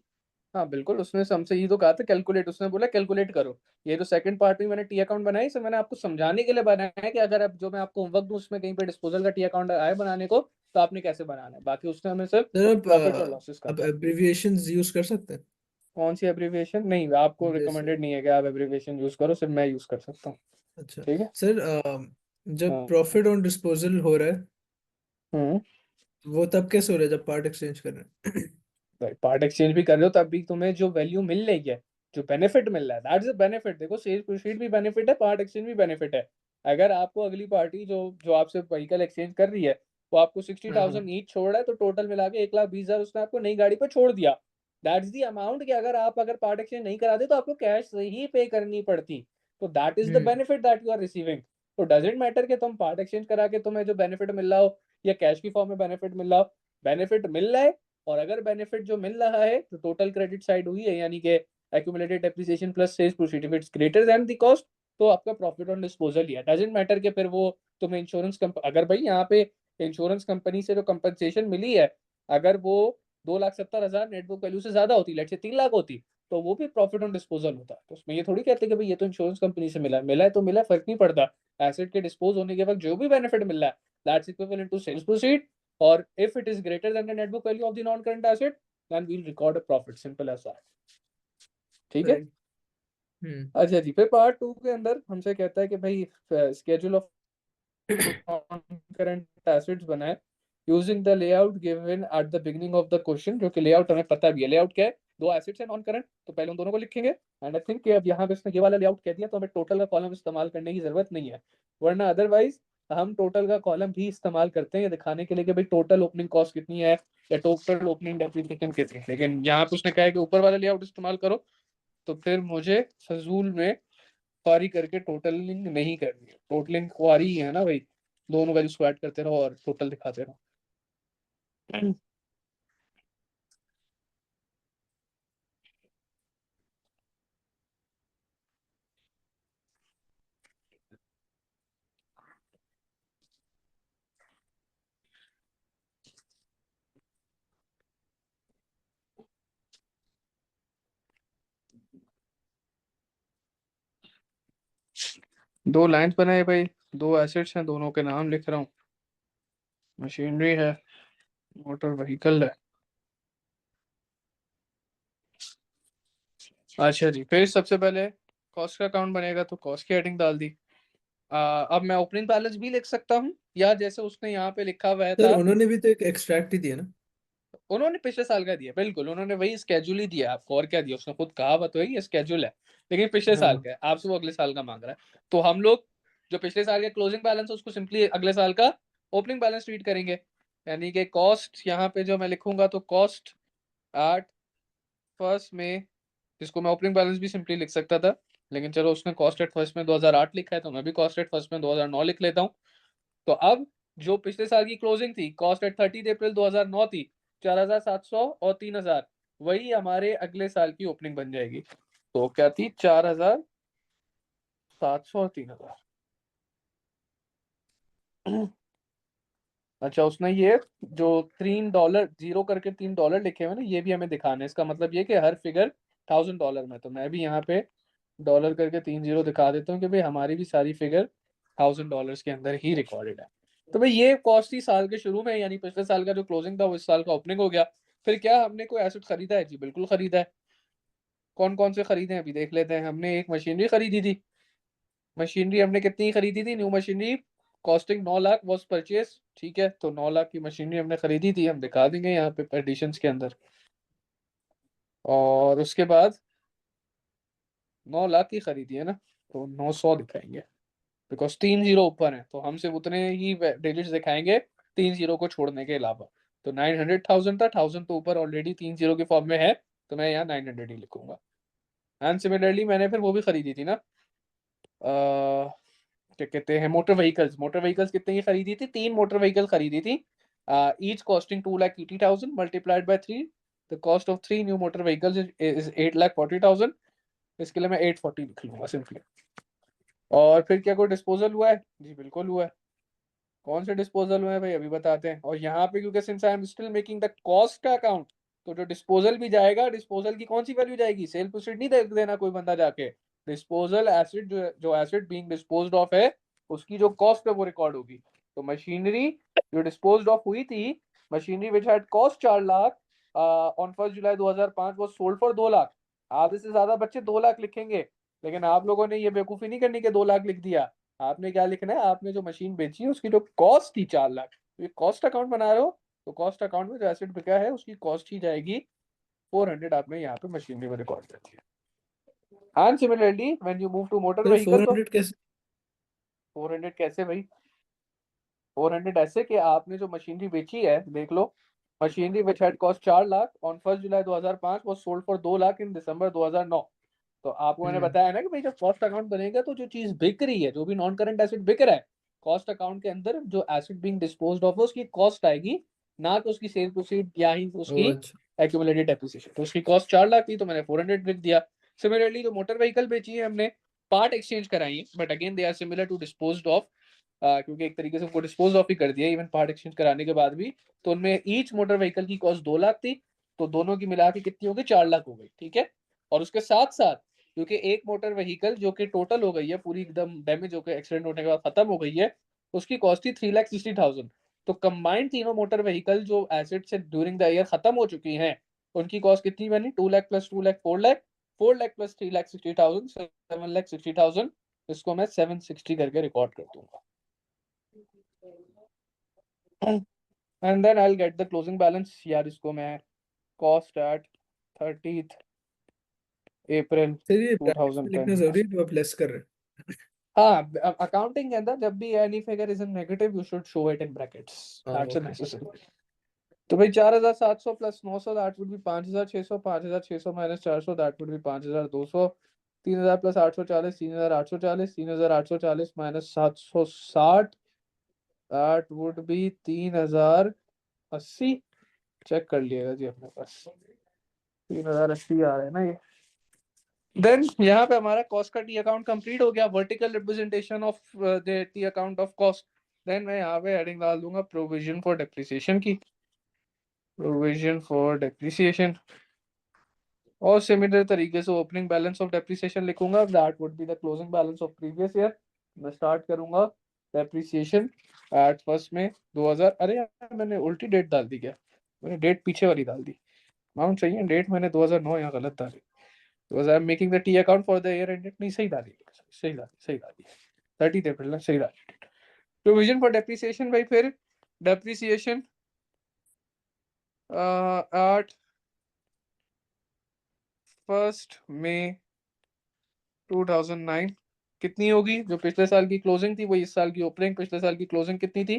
हाँ बिल्कुल, उसने हमसे ये तो कहा था कैलकुलेट, उसने बोला कैलकुलेट करो। ये तो सेकंड पार्ट में मैंने टी अकाउंट बनाया, इसे मैंने आपको समझाने के लिए बनाया है कि अगर अब जो मैं आपको होमवर्क दूं उसमें कहीं पे डिस्पोजल का टी अकाउंट आए बनाने को, तो आपने कैसे बनाना है। बाकी उसने हमें सिर्फ सर प्रॉफिट और लॉसेस आप करना है। एब्रिविएशंस यूज कर सकते हैं? कौन सी एब्रीविएशन? नहीं, आपको जैसे रिकमेंडेड नहीं है कि आप एब्रीविएशन यूज करो, सिर्फ मैं यूज कर सकता हूँ। अच्छा ठीक है। सर, जब हाँ। प्रॉफिट ऑन डिस्पोजल हो रहा है हम्म। वो तब कैसे हो रहा है जब पार्ट एक्सचेंज कर रहे हैं? पार्ट एक्सचेंज भी कर रहे हो तब भी तुम्हें जो वैल्यू मिल रही है, जो बेनिफिट मिल रहा है, दैट्स द बेनिफिट। देखो सेल्स प्रोसीड भी बेनिफिट है, पार्ट एक्सचेंज भी बेनिफिट है। अगर आपको अगली पार्टी जो जो आपसे व्हीकल एक्सचेंज कर रही है, वो आपको सिक्सटी हाँ हाँ। थाउजेंड ईच छोड़ रहा है, तो टोटल मिला के 1,20,000 उसने आपको नई गाड़ी पर छोड़ दिया। दैट्स दी अमाउंट कि अगर आप पार्ट एक्सचेंज नहीं कराते तो आपको कैश से ही पे करनी पड़ती। तो that is the hmm benefit that you are receiving. तो डजेंट मैटर कि तुम पार्ट एक्सचेंज करा के तुम्हें जो बेनिफिट मिल रहा हो या कैश की फॉर्म में बेनिफिट मिल रहा हो, बेनिफिट मिल रहा है। और अगर बेनिफिट जो मिल रहा है तो टोटल क्रेडिट साइड हुई है, यानी कि accumulated depreciation plus sales proceed, if it's greater than the cost, तो आपका प्रॉफिट ऑन डिस्पोजल ही है। डजंट मैटर कि फिर वो तुम्हें इंश्योरेंस अगर भाई यहाँ पे इंश्योरेंस कंपनी से जो कंपनसेशन मिली है, अगर वो 2,70,000 नेट बुक वैल्यू से ज्यादा होती, लेट से 3 लाख होती, तो वो भी प्रॉफिट ऑन डिस्पोजल होता। तो उसमें ये थोड़ी कहते कि भाई ये तो इंश्योरेंस कंपनी से मिला है तो मिला है, फर्क नहीं पड़ता। एसेट के डिस्पोज होने के वक्त जो भी बेनिफिट मिल रहा है, that's equivalent to sales proceed. Or if it is greater than the net book value of the non-current asset, then we'll record a profit. Simple as that. ठीक है। राइट। हम्म अच्छा जी, फिर पार्ट टू के अंदर हमसे कहता है कि भाई स्केड्यूल ऑफ करंट एसेट्स बनाए using the layout given at the beginning of the question, जो कि लेआउट हमें पता भी है। लेआउट क्या है? दो एसेट्स है नॉन करंट, तो पहले उन दोनों को लिखेंगे। एंड आई थिंक अब यहाँ पे इसने ये वाला लेआउट कह दिया तो हमें टोटल का कॉलम इस्तेमाल करने की जरूरत नहीं है, वरना अदरवाइज हम टोटल का कॉलम भी इस्तेमाल करते हैं ये दिखाने के लिए कि भाई टोटल ओपनिंग कॉस्ट कितनी है या टोटल ओपनिंग डेप्रिसिएशन कितनी है। लेकिन यहाँ पे उसने कहा है कि ऊपर वाला लेआउट इस्तेमाल करो, तो फिर मुझे फजूल में क्वारी करके टोटलिंग नहीं करनी है। टोटलिंग क्वारी है ना भाई, दोनों वैल्यू स्क्वाड करते रहो और टोटल दिखाते रहो। दो लाइंस बनाए भाई, दो एसेट्स हैं, दोनों के नाम लिख रहा हूँ। मशीनरी है, मोटर व्हीकल है। अच्छा जी, फिर सबसे पहले कॉस्ट का अकाउंट बनेगा तो कॉस्ट की हेडिंग डाल दी। अब मैं ओपनिंग बैलेंस भी लिख सकता हूँ, या जैसे उसने यहाँ पे लिखा हुआ सर था, उन्होंने भी तो एक एक्सट्रैक्ट ही दिया ना। उन्होंने पिछले साल का दिया, बिल्कुल उन्होंने वही स्केड्यूल ही दिया आपको, और क्या दिया उसने, खुद कहा हुआ तो है ये स्केड्यूल है, लेकिन पिछले साल हाँ का है, आपसे वो अगले साल का मांग रहा है। तो हम लोग जो पिछले साल का क्लोजिंग बैलेंस है उसको सिंपली अगले साल का ओपनिंग बैलेंस ट्रीट करेंगे। यानी कि कॉस्ट यहाँ पे जो मैं लिखूंगा तो कॉस्ट एट फर्स्ट में, जिसको मैं ओपनिंग बैलेंस भी सिंपली लिख सकता था, लेकिन चलो उसने कॉस्ट एट फर्स्ट में 2008 लिखा है तो मैं भी कॉस्ट एट फर्स्ट में 2009 लिख लेता हूँ। तो अब जो पिछले साल की क्लोजिंग थी, कॉस्ट एट 30 अप्रैल 2009 थी, 4700 और 3000, वही हमारे अगले साल की ओपनिंग बन जाएगी। तो क्या थी, 4700 और 3000। अच्छा, उसने ये जो $3 जीरो करके $3 लिखे हुए ना, ये भी हमें दिखाना है। इसका मतलब ये कि हर फिगर $1000 में, तो मैं भी यहाँ पे डॉलर करके 3 जीरो दिखा देता हूँ कि भाई हमारी भी सारी फिगर $1000 के अंदर ही रिकॉर्डेड है। तो भाई ये कॉस्ट थी साल के शुरू में, यानी पिछले साल का जो क्लोजिंग था वो इस साल का ओपनिंग हो गया। फिर क्या हमने कोई एसेट खरीदा है? जी बिल्कुल खरीदा है। कौन कौन से खरीदे हैं अभी देख लेते हैं। हमने एक मशीनरी खरीदी थी। मशीनरी हमने कितनी खरीदी थी? New machinery costing 9 lakh was purchase, ठीक है, तो 9 लाख की मशीनरी हमने खरीदी थी, हम दिखा देंगे यहाँ पे एडिशंस के अंदर। और उसके बाद 9 लाख की खरीदी है ना, तो 900 दिखाएंगे, बिकॉज 3 जीरो ऊपर है तो हम सिर्फ उतने ही डिजिट्स दिखाएंगे 3 जीरो को छोड़ने के अलावा। तो 900,000 था, 1000 तो ऊपर ऑलरेडी 3 जीरो के फॉर्म में है, तो मैं यहाँ 900 ही लिखूंगा। एंड सिमिलरली मैंने फिर वो भी खरीदी थी ना, क्या कहते हैं, मोटर व्हीकल्स। मोटर व्हीकल्स कितने की खरीदी थी? 3 मोटर व्हीकल खरीदी थी, each costing 2,80,000 multiplied by 3, the cost of 3 new motor vehicles is 8,40,000। इसके लिए मैं 840 लिख लूंगा सिंपली। और फिर क्या कोई डिस्पोजल हुआ है? जी बिल्कुल हुआ है। कौन से डिस्पोजल हुए हैं भाई, अभी बताते हैं। और यहाँ पे क्योंकि since I am still making the cost का अकाउंट, तो जो डिस्पोजल भी जाएगा, डिस्पोजल की कौन सी वैल्यू जाएगी? सेल प्रोसीड नहीं देना कोई बंदा जाके, डिस्पोजल एसिड जो एसिड बीइंग डिस्पोज्ड ऑफ है उसकी जो कॉस्ट है वो रिकॉर्ड होगी। तो मशीनरी जो डिस्पोज्ड ऑफ हुई थी, machinery which had cost 4 lakh on 1 July 2005 वो सोल्ड फॉर 2 लाख। आधे से ज्यादा बच्चे 2 लाख लिखेंगे, लेकिन आप लोगों ने ये बेवकूफी नहीं करनी कि 2 लाख लिख दिया। आपने क्या लिखना है, आपने जो मशीन बेची है उसकी जो कॉस्ट थी 4 लाख, तो ये कॉस्ट अकाउंट बना रहे हो, तो कॉस्ट अकाउंट में जो एसेट बिका है उसकी कॉस्ट ही जाएगी 400, आपने यहाँ पे मशीनरी में रिकॉर्ड कर दिया। And similarly when you move to motor sir vehicle, तो 400 कैसे। 400 कैसे भाई? 400 ऐसे कि आपने जो मशीनरी बेची है, देख लो, machinery which had cost 4 lakh on 1 July 2005 was sold for 2 lakh in December 2009। तो आपको मैंने हम्म। बताया ना कि भाई जब कॉस्ट अकाउंट बनेगा तो जो चीज बिक रही है, जो भी नॉन करंट एसेट बिक रहा है, कॉस्ट अकाउंट के अंदर जो एसेट बीइंग डिस्पोज्ड ऑफ है उसकी कॉस्ट आएगी, ना कि उसकी सेल प्रोसीड या ही ओ उसकी अच्छा। Accumulated depreciation. तो उसकी कॉस्ट 4 लाख थी तो मैंने 400 लिख दिया। सिमिलरली जो मोटर व्हीकल बेची है हमने, पार्ट एक्सचेंज कराई है, but again they are similar to disposed of, क्योंकि एक तरीके से उनको डिस्पोज ऑफ ही कर दिया इवन पार्ट एक्सचेंज कराने के बाद भी। तो उनमें ईच मोटर व्हीकल की कॉस्ट 2 लाख थी, तो दोनों की मिला के कितनी हो गई? 4 लाख हो गई, ठीक है। और उसके साथ साथ क्योंकि एक मोटर व्हीकल जो कि टोटल हो गई है पूरी एकदम डैमेज होकर एक्सीडेंट होने के बाद खत्म हो गई है, उसकी कॉस्ट थी 3,60,000। तो कंबाइंड तीनों मोटर व्हीकल जो एसेट से ड्यूरिंग द ईयर खत्म हो चुकी हैं, उनकी कॉस्ट कितनी बनी? 2 लाख प्लस 2 लाख 4 लाख, 4 लाख प्लस 3,60,000 7,60,000। इसको मैं 760 करके रिकॉर्ड कर दूंगा। And then I will get the closing balance. यार इसको मैं कॉस्ट एट 30 अप्रैल सर ये ब्रैकेट्स में 2010। लिखना जरूरी है तो आप लेस कर रहे हैं। हाँ, अकाउंटिंग के अंदर जब भी any figure is in negative you should show it in brackets, हाँ दैट्स ओके। नेसेसरी। तो भाई 4,700 plus 900 that would be 5,600, 5,600 minus 400 that would be 5,200, 3,000 plus 840 3,840, 3,840 minus 760 that would be 3,080। Check कर लिएगा जी अपने पास, 3,080 आ रहे हैं ना ये। देन यहाँ पे हमारा कॉस्ट का टी अकाउंट कंप्लीट हो गया, vertical representation of the T account of cost. Then मैं यहाँ पे हेडिंग डाल दूंगा प्रोविजन फॉर डेप्रिसिएशन की, प्रोविजन फॉर डेप्रिसिएशन। और सिमिलर तरीके से ओपनिंग बैलेंस ऑफ डेप्रिसिएशन लिखूंगा, that would be the closing balance of previous year. मैं स्टार्ट करूंगा डेप्रिसिएशन एट फर्स्ट में 2000, अरे यार मैंने उल्टी डेट डाल दी क्या, मैंने डेट पीछे वाली डाल दी, अमाउंट चाहिए, डेट मैंने 2009 यहाँ गलत डाली, because I am making the T account for the year ended, नहीं सही डाली, सही डाली 30 अप्रैल ना, सही डाली। प्रोविजन फॉर डेप्रिसिएशन भाई, फिर डेप्रिसिएशन एट फर्स्ट में 2009 कितनी होगी, जो पिछले साल की क्लोजिंग थी वो इस साल की ओपनिंग, पिछले साल की क्लोजिंग कितनी थी,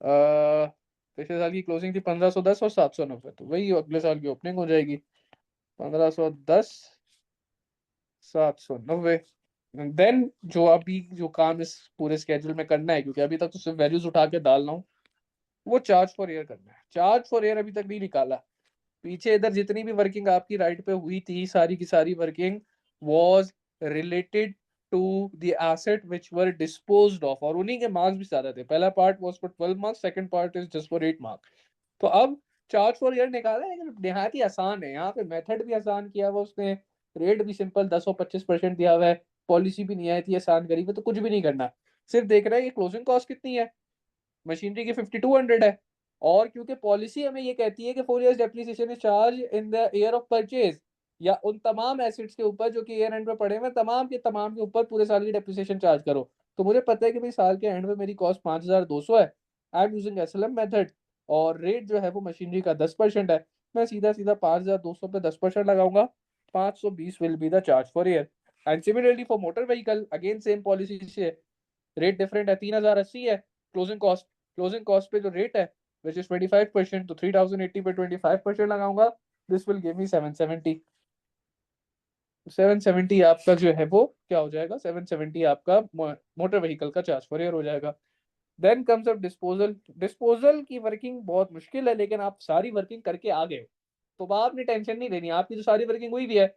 पिछले साल की क्लोजिंग थी 1510 और 790, तो वही अगले साल की ओपनिंग हो जाएगी 1510 790। देन जो अभी जो काम इस पूरे स्केड्यूल में करना है, क्योंकि अभी तक तो सिर्फ वैल्यूज उठा के डालना हूँ, वो चार्ज फॉर ईयर करना है। चार्ज फॉर ईयर अभी तक नहीं निकाला, पीछे इधर जितनी भी वर्किंग आपकी राइट पे हुई थी, सारी की सारी working was related to the asset which were disposed of, और उन्हीं के मार्क्स भी ज्यादा थे। पहला part was for 12 marks, second part is just for 8 marks. तो अब चार्ज फॉर ईयर निकाला है, लेकिन निहायत ही आसान है, यहाँ पे मेथड भी आसान किया हुआ उसने, रेट भी सिंपल 10 और 25% दिया हुआ है, पॉलिसी भी निहायत ही आसान करी हुई, तो कुछ भी नहीं करना, सिर्फ देख रहा है कि क्लोजिंग कॉस्ट कितनी है, मशीनरी की 5200 है, और क्योंकि पॉलिसी हमें ये कहती है कि 4 years depreciation is charge in the year of purchase, या उन तमाम एसेट्स के ऊपर जो कि ईयर एंड पे पड़े हुए तमाम के ऊपर पूरे साल की डेप्रिसिएशन चार्ज करो। तो मुझे पता है कि भाई साल के एंड में मेरी कॉस्ट 5200 है, I am using SLM method, और रेट जो है वो मशीनरी का 10% है, मैं सीधा सीधा 5200 पे 10% लगाऊंगा, 520 will be the charge for year. And similarly for motor vehicle again same policy से रेट डिफरेंट है, 3080 है क्लोजिंग कॉस्ट पे जो रेट है विच इज 25%, तो 3080 पे 25% लगाऊंगा, दिस विल गिव मी 770। 770 आपका जो है वो क्या हो जाएगा, 770 आपका मोटर व्हीकल का चार्ज फॉर ईयर हो जाएगा। Then comes up disposal. Disposal की वर्किंग बहुत मुश्किल है, लेकिन आप सारी वर्किंग करके आ गए, तो आपने टेंशन नहीं लेनी, आपकी तो सारी वर्किंग हुई भी है।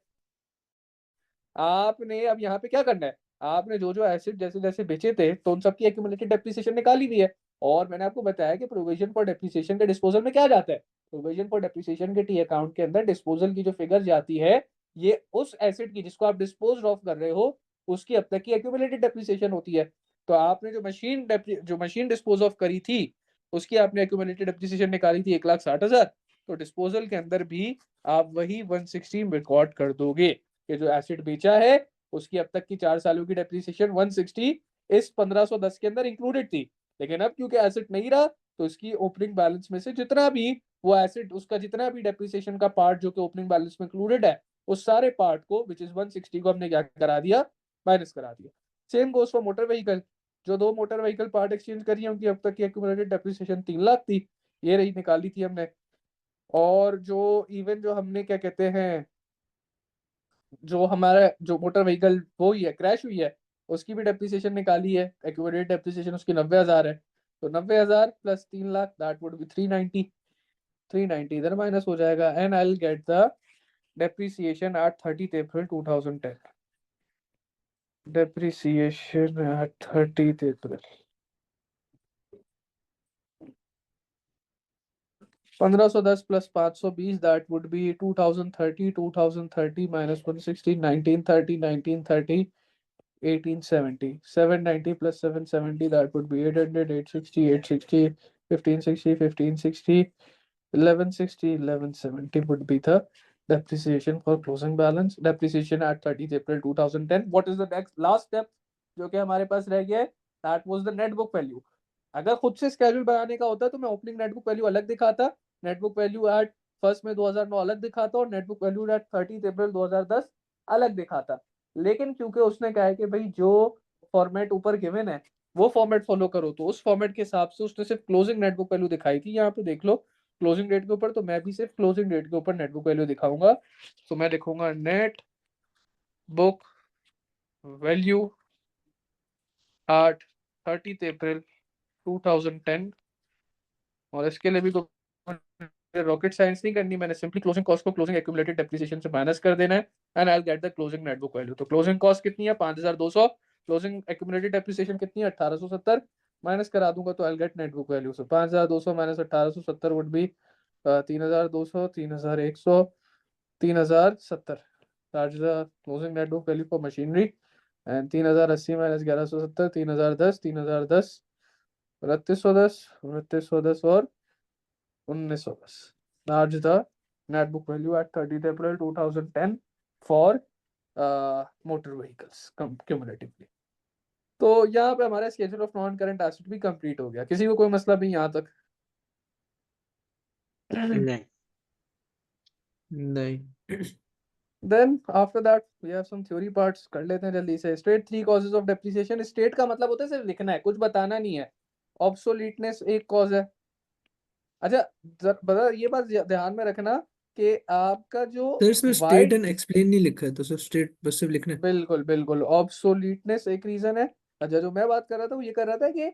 आपने अब यहाँ पे क्या करना है, आपने जो जो एसेट जैसे जैसे बेचे थे तो उन सबकी एक्यूमुलेटेड डेप्रिसिएशन निकाली हुई है, और मैंने आपको बताया कि प्रोविजन फॉर डेप्रिसिएशन के डिस्पोजल में क्या जाता है, प्रोविजन फॉर डेप्रिसिएशन के टी अकाउंट के अंदर डिस्पोजल की जो फिगर जाती है, ये उस एसेट की जिसको आप डिस्पोज ऑफ कर रहे हो उसकी अब तक की एक्यूमुलेटेड डेप्रिसिएशन होती है। तो आपने जो मशीन डिस्पोज ऑफ करी थी उसकी आपने एक्यूमुलेटेड डेप्रिसिएशन निकाली थी 1,60,000, तो डिस्पोजल के अंदर भी आप वही 160 रिकॉर्ड कर दोगे कि जो एसिड बेचा है उसकी अब तक की 4 सालों की डेप्रिसिएशन 160 इस 1510 के अंदर इंक्लूडेड थी। लेकिन अब क्योंकि एसिड नहीं रहा, तो इसकी ओपनिंग बैलेंस में से जितना भी वो एसिड, उसका जितना भी डेप्रिसिएशन का पार्ट जो कि ओपनिंग बैलेंस में इंक्लूडेड है, उस सारे पार्ट को विच इज 160 को हमने क्या करा दिया, माइनस करा दिया। Same goes for motor vehicle, जो 2 मोटर व्हीकल पार्ट एक्सचेंज करी है उनकी अब तक की एक्यूमुलेटेड डेप्रिसिएशन 3 लाख थी, ये रही निकाली थी हमने। और जो इवन जो हमने क्या कहते हैं, जो हमारा जो मोटर व्हीकल वो ही है क्रैश हुई है, उसकी भी डेप्रिसिएशन निकाली है, एक्यूमुलेटेड डेप्रिसिएशन उसकी 90,000 है, तो 90,000 plus 3 lakh that would B 390, 390 इधर माइनस हो जाएगा, and I will get the depreciation eight 30th April 2010, depreciation eight 30th April 1510 plus 520 that would B 2030 minus 160 1930 1930 1870 790 plus 770 that would be 800 860 860 1560 1560 1160 1170 would be the depreciation for closing balance depreciation at 30th April 2010। what is the next last step जो कि हमारे पास रह गया है, that was the net book value। अगर खुद से schedule बनाने का होता तो मैं ओपनिंग नेट बुक वैल्यू अलग दिखाता, net book value at first May 2009 अलग दिखाता और net book value at 30th April 2010 अलग दिखाता। लेकिन क्योंकि उसने कहा है कि भाई जो फॉर्मेट ऊपर गिवन है वो फॉर्मेट फॉलो करो, तो उस फॉर्मेट के हिसाब से उसने सिर्फ क्लोजिंग नेट बुक वैल्यू दिखाई थी, यहाँ पे देख लो क्लोजिंग डेट के ऊपर, तो मैं भी सिर्फ क्लोजिंग डेट के ऊपर नेट बुक वैल्यू दिखाऊंगा। तो मैं लिखूंगा net book value at 30th April 2010, और इसके लिए भी रॉकेट साइंस नहीं करनी, मैंने सिंपली क्लोजिंग कॉस्ट को क्लोजिंग एक्यूमुलेटेड डेप्रिसिएशन से माइनस कर देना है, and I will get the closing net book value. तो क्लोजिंग कॉस्ट कितनी है 5200, क्लोजिंग एक्यूमुलेटेड डेप्रिसिएशन कितनी है 1870, माइनस करा दूंगा तो आई will gate net book value. So 5200 minus 1870 would be 3200 3100 3070, that is the closing net book value for machinery. And 3080 minus 1170, 3010, 3010, 2910, 2910 और 1910. That's the net book value at 30th April 2010 for motor vehicles cumulatively. तो यहाँ पे हमारा schedule of non current asset भी complete हो गया. किसी को कोई मसला भी यहाँ तक? नहीं. नहीं. Then after that we have some theory parts. कर लेते हैं जल्दी से. State 3 causes of depreciation. State का मतलब होता है सिर्फ लिखना है, कुछ बताना नहीं है. Obsoleteness एक cause है. अच्छा बता, ये बात ध्यान में रखना कि आपका जो सर इसमें स्टेट एंड एक्सप्लेन नहीं लिखा है, तो सर स्टेट बस सिर्फ लिखना है. बिल्कुल बिल्कुल ऑब्सोलीटनेस एक रीजन है. अच्छा, जो मैं बात कर रहा था वो ये कर रहा था कि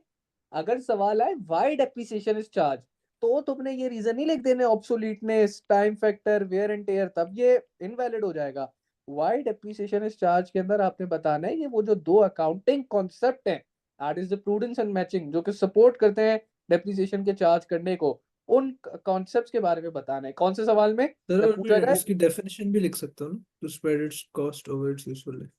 अगर सवाल आए व्हाई डेप्रिसिएशन इज चार्ज, तो तुमने ये रीजन नहीं लिख देने obsoleteness, time factor, wear and tear, तब ये इनवैलिड हो जाएगा. व्हाई डेप्रिसिएशन इज चार्ज के अंदर आपने बताना है कि वो जो दो अकाउंटिंग कॉन्सेप्ट हैं, that is the prudence and matching, जो कि सपोर्ट करते हैं डेप्रिसिएशन के चार्ज करने को, उन कॉन्सेप्ट्स के बारे में बताना है. कौन से सवाल में सर जब पूछा जाए? इसकी डेफिनेशन भी लिख सकता हूँ ना, to spread its cost over its useful life.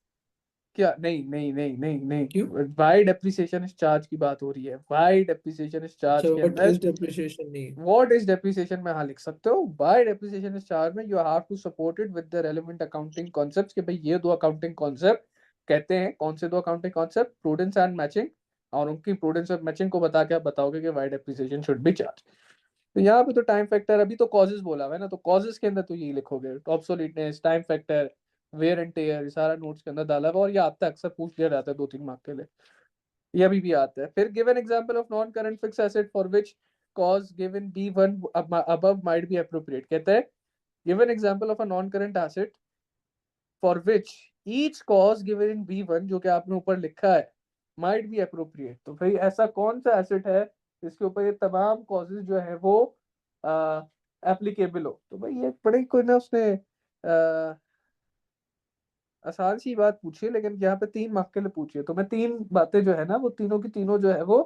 क्या? नहीं नहीं नहीं नहीं नहीं, क्यों? वाई डेप्रिसिएशन इज चार्ज की बात हो रही है. वाई डेप्रिसिएशन इज चार्ज अच्छा, के व्हाट अंदर इज डेप्रिसिएशन नहीं है. व्हाट इज डेप्रिसिएशन में हाँ लिख सकते हो. वाई डेप्रिसिएशन इज चार्ज में you have to support it with the relevant accounting concepts, कि भाई ये दो अकाउंटिंग कॉन्सेप्ट कहते हैं. कौन से दो accounting concept? Prudence and matching. और उनकी प्रूडेंस और मैचिंग को बता के आप बताओगे कि why depreciation should be charge. तो यहाँ पे तो टाइम फैक्टर, अभी तो कॉजेज बोला हुआ है ना, तो कॉजेज के अंदर तो यही लिखोगे, obsoleteness, time factor, wear and tear, सारा नोट्स के अंदर डाला हुआ. और ये आता है, अक्सर पूछ लिया जाता है 2-3 मार्क के लिए, ये अभी भी आता है. फिर give an example of non current fix asset for which cause given B1 above might be appropriate. कहता है give an example of a non current asset for which each cause given in B1, जो कि आपने ऊपर लिखा है, might be appropriate. तो भाई ऐसा कौन सा एसेट है जिसके ऊपर ये तमाम कॉजेज जो है वो एप्लीकेबल हो? तो भाई ये बड़े कोई ना उसने आसान सी बात पूछी है, लेकिन यहाँ पे 3 मार्क के लिए पूछी है, तो मैं 3 बातें जो है ना वो तीनों की तीनों जो है वो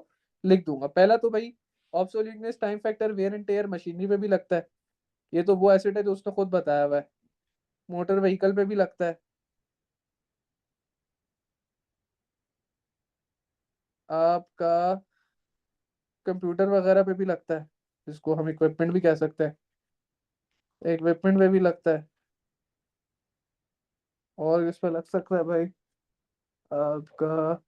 लिख दूंगा. पहला तो भाई obsoleteness, time factor, wear and tear machinery पे भी लगता है. ये तो वो एसेट है जो उसने खुद बताया हुआ है. मोटर व्हीकल पे भी लगता है. आपका कंप्यूटर वगैरह पे भी लगता है, जिसको हम इक्विपमेंट भी कह सकते हैं. इक्विपमेंट पे भी लगता है. और इस पे लग सकता है भाई आपका,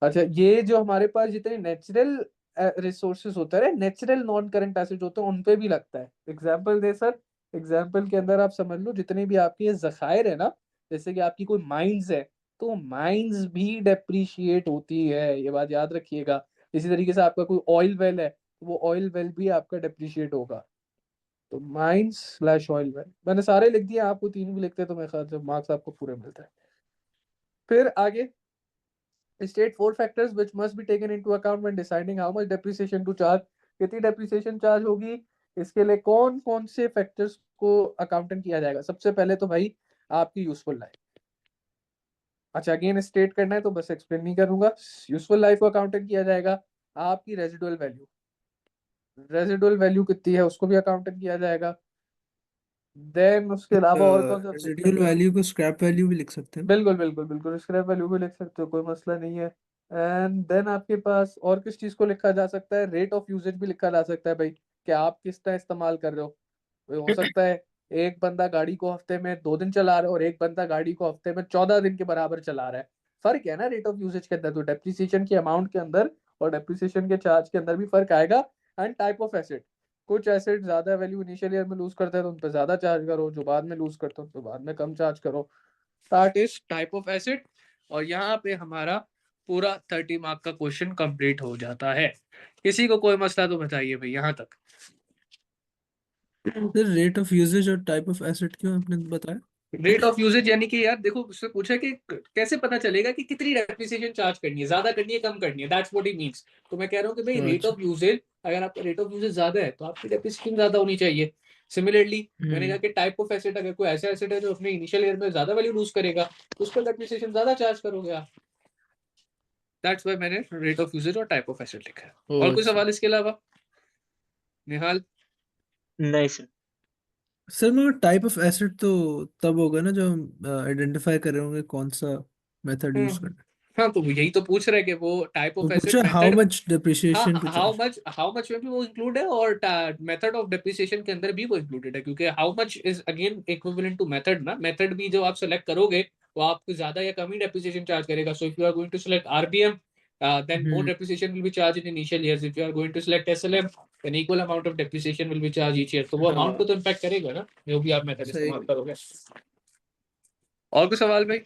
अच्छा ये जो हमारे पास जितने नेचुरल रिसोर्सेज होते हैं, नेचुरल नॉन करंट एसेट होते हैं, उन पे भी लगता है. एग्जांपल दे सर. एग्जांपल के अंदर आप समझ लो जितने भी आपके जखायर है ना, जैसे कि आपकी कोई माइंस है, तो माइंस भी डेप्रिशिएट होती है, ये बात याद रखिएगा. इसी तरीके से आपका कोई ऑयल वेल है, तो वो ऑयल वेल भी आपका डेप्रिशिएट होगा. तो माइंस स्लैश ऑयल वेल मैंने सारे लिख दिए, आपको 3 भी लिखते हैं तो मेरे ख्याल से मार्क्स आपको पूरे मिलते हैं. फिर आगे state 4 factors which must be taken into account when deciding how much depreciation to charge. कितनी depreciation charge होगी, इसके लिए कौन कौन से फैक्टर्स को अकाउंटेंट किया जाएगा? सबसे पहले तो भाई आपकी यूजफुल लाइफ. अच्छा अगेन स्टेट करना है तो बस एक्सप्लेन नहीं करूंगा. यूजफुल लाइफ को अकाउंटेंट किया जाएगा. आपकी रेजिडुअल वैल्यू, रेजिडुअल वैल्यू कितनी है उसको भी अकाउंटेंट किया जाएगा. देन उसके अलावा और कौन सा रेसिडुअल वैल्यू को स्क्रैप वैल्यू भी लिख सकते हैं. बिल्कुल बिल्कुल बिल्कुल स्क्रैप वैल्यू भी लिख सकते हो, कोई मसला नहीं है. एंड देन आपके पास और किस चीज को लिखा जा सकता है? रेट ऑफ यूजेज भी लिखा जा सकता है भाई, कि आप किस तरह इस्तेमाल कर रहे हो. हो सकता है एक बंदा गाड़ी को हफ्ते में 2 दिन चला रहा है और एक बंदा गाड़ी को हफ्ते में 14 दिन के बराबर चला रहा है. फर्क है ना रेट ऑफ यूजेज के अंदर. तो डेप्रिसिएशन की अमाउंट के अंदर और डेप्रिसिएशन के चार्ज के अंदर भी फर्क आएगा. एंड टाइप ऑफ एसेट, कुछ एसेट ज्यादा वैल्यू इनिशियल ईयर में लूज करते हैं तो उन पर ज्यादा चार्ज करो, जो बाद में लूज करते हो तो बाद में कम चार्ज करो. That is type of asset. और यहाँ पे हमारा पूरा 30 मार्क का क्वेश्चन कंप्लीट हो जाता है. किसी को कोई मसला तो बताइए भाई यहाँ तक. सर रेट ऑफ यूजेज और टाइप ऑफ एसेट क्यों आपने बताया? रेट ऑफ यूजेज यानी कि यार देखो, उससे पूछा कि कैसे पता चलेगा कि कितनी डेप्रिसिएशन चार्ज करनी है, ज्यादा करनी है कम करनी है, दैट्स व्हाट ही मींस. तो मैं कह रहा हूँ कि भाई रेट अच्छा. ऑफ यूजेज, अगर आपका रेट ऑफ यूजेज ज्यादा है तो आपकी डेप्रिसिएशन ज्यादा होनी चाहिए. सिमिलरली मैंने कहा कि टाइप ऑफ एसेट, अगर कोई ऐसा एसेट है जो अपने इनिशियल ईयर में ज्यादा वैल्यू लूज करेगा तो उस पर डेप्रिसिएशन ज्यादा चार्ज करोगे आप. दैट्स व्हाई मैंने रेट ऑफ यूजेज और टाइप ऑफ एसेट लिखा है. और कोई अच्छा. सवाल इसके अलावा? निहाल? नहीं सर. सर मगर टाइप ऑफ एसेट तो तब होगा ना जो हम आइडेंटिफाई कर रहे होंगे कौन सा मेथड यूज करना है। हाँ तो यही तो पूछ रहे हैं कि वो टाइप वो ऑफ पूछ एसेट रहा है हाउ मेथड, मच डिप्रिसिएशन कुछ है। हाउ मच में भी वो इंक्लूड है और मेथड ऑफ डेप्रिसिएशन के अंदर भी वो इंक्लूडेड है, क्योंकि how much is again equivalent to method ना। मेथड भी जो आप सेलेक्ट करोगे वो आपको ज्यादा या कम ही डेप्रिसिएशन चार्ज करेगा। So if you are going to select RBM, then more hmm depreciation will be charged in initial years. If you are going to select SLM, then equal amount of depreciation will be charged each year. तो वो amount को हाँ तो impact करेगा ना जो भी आप मेथड सही। इस्तेमाल करोगे। और कोई सवाल भाई?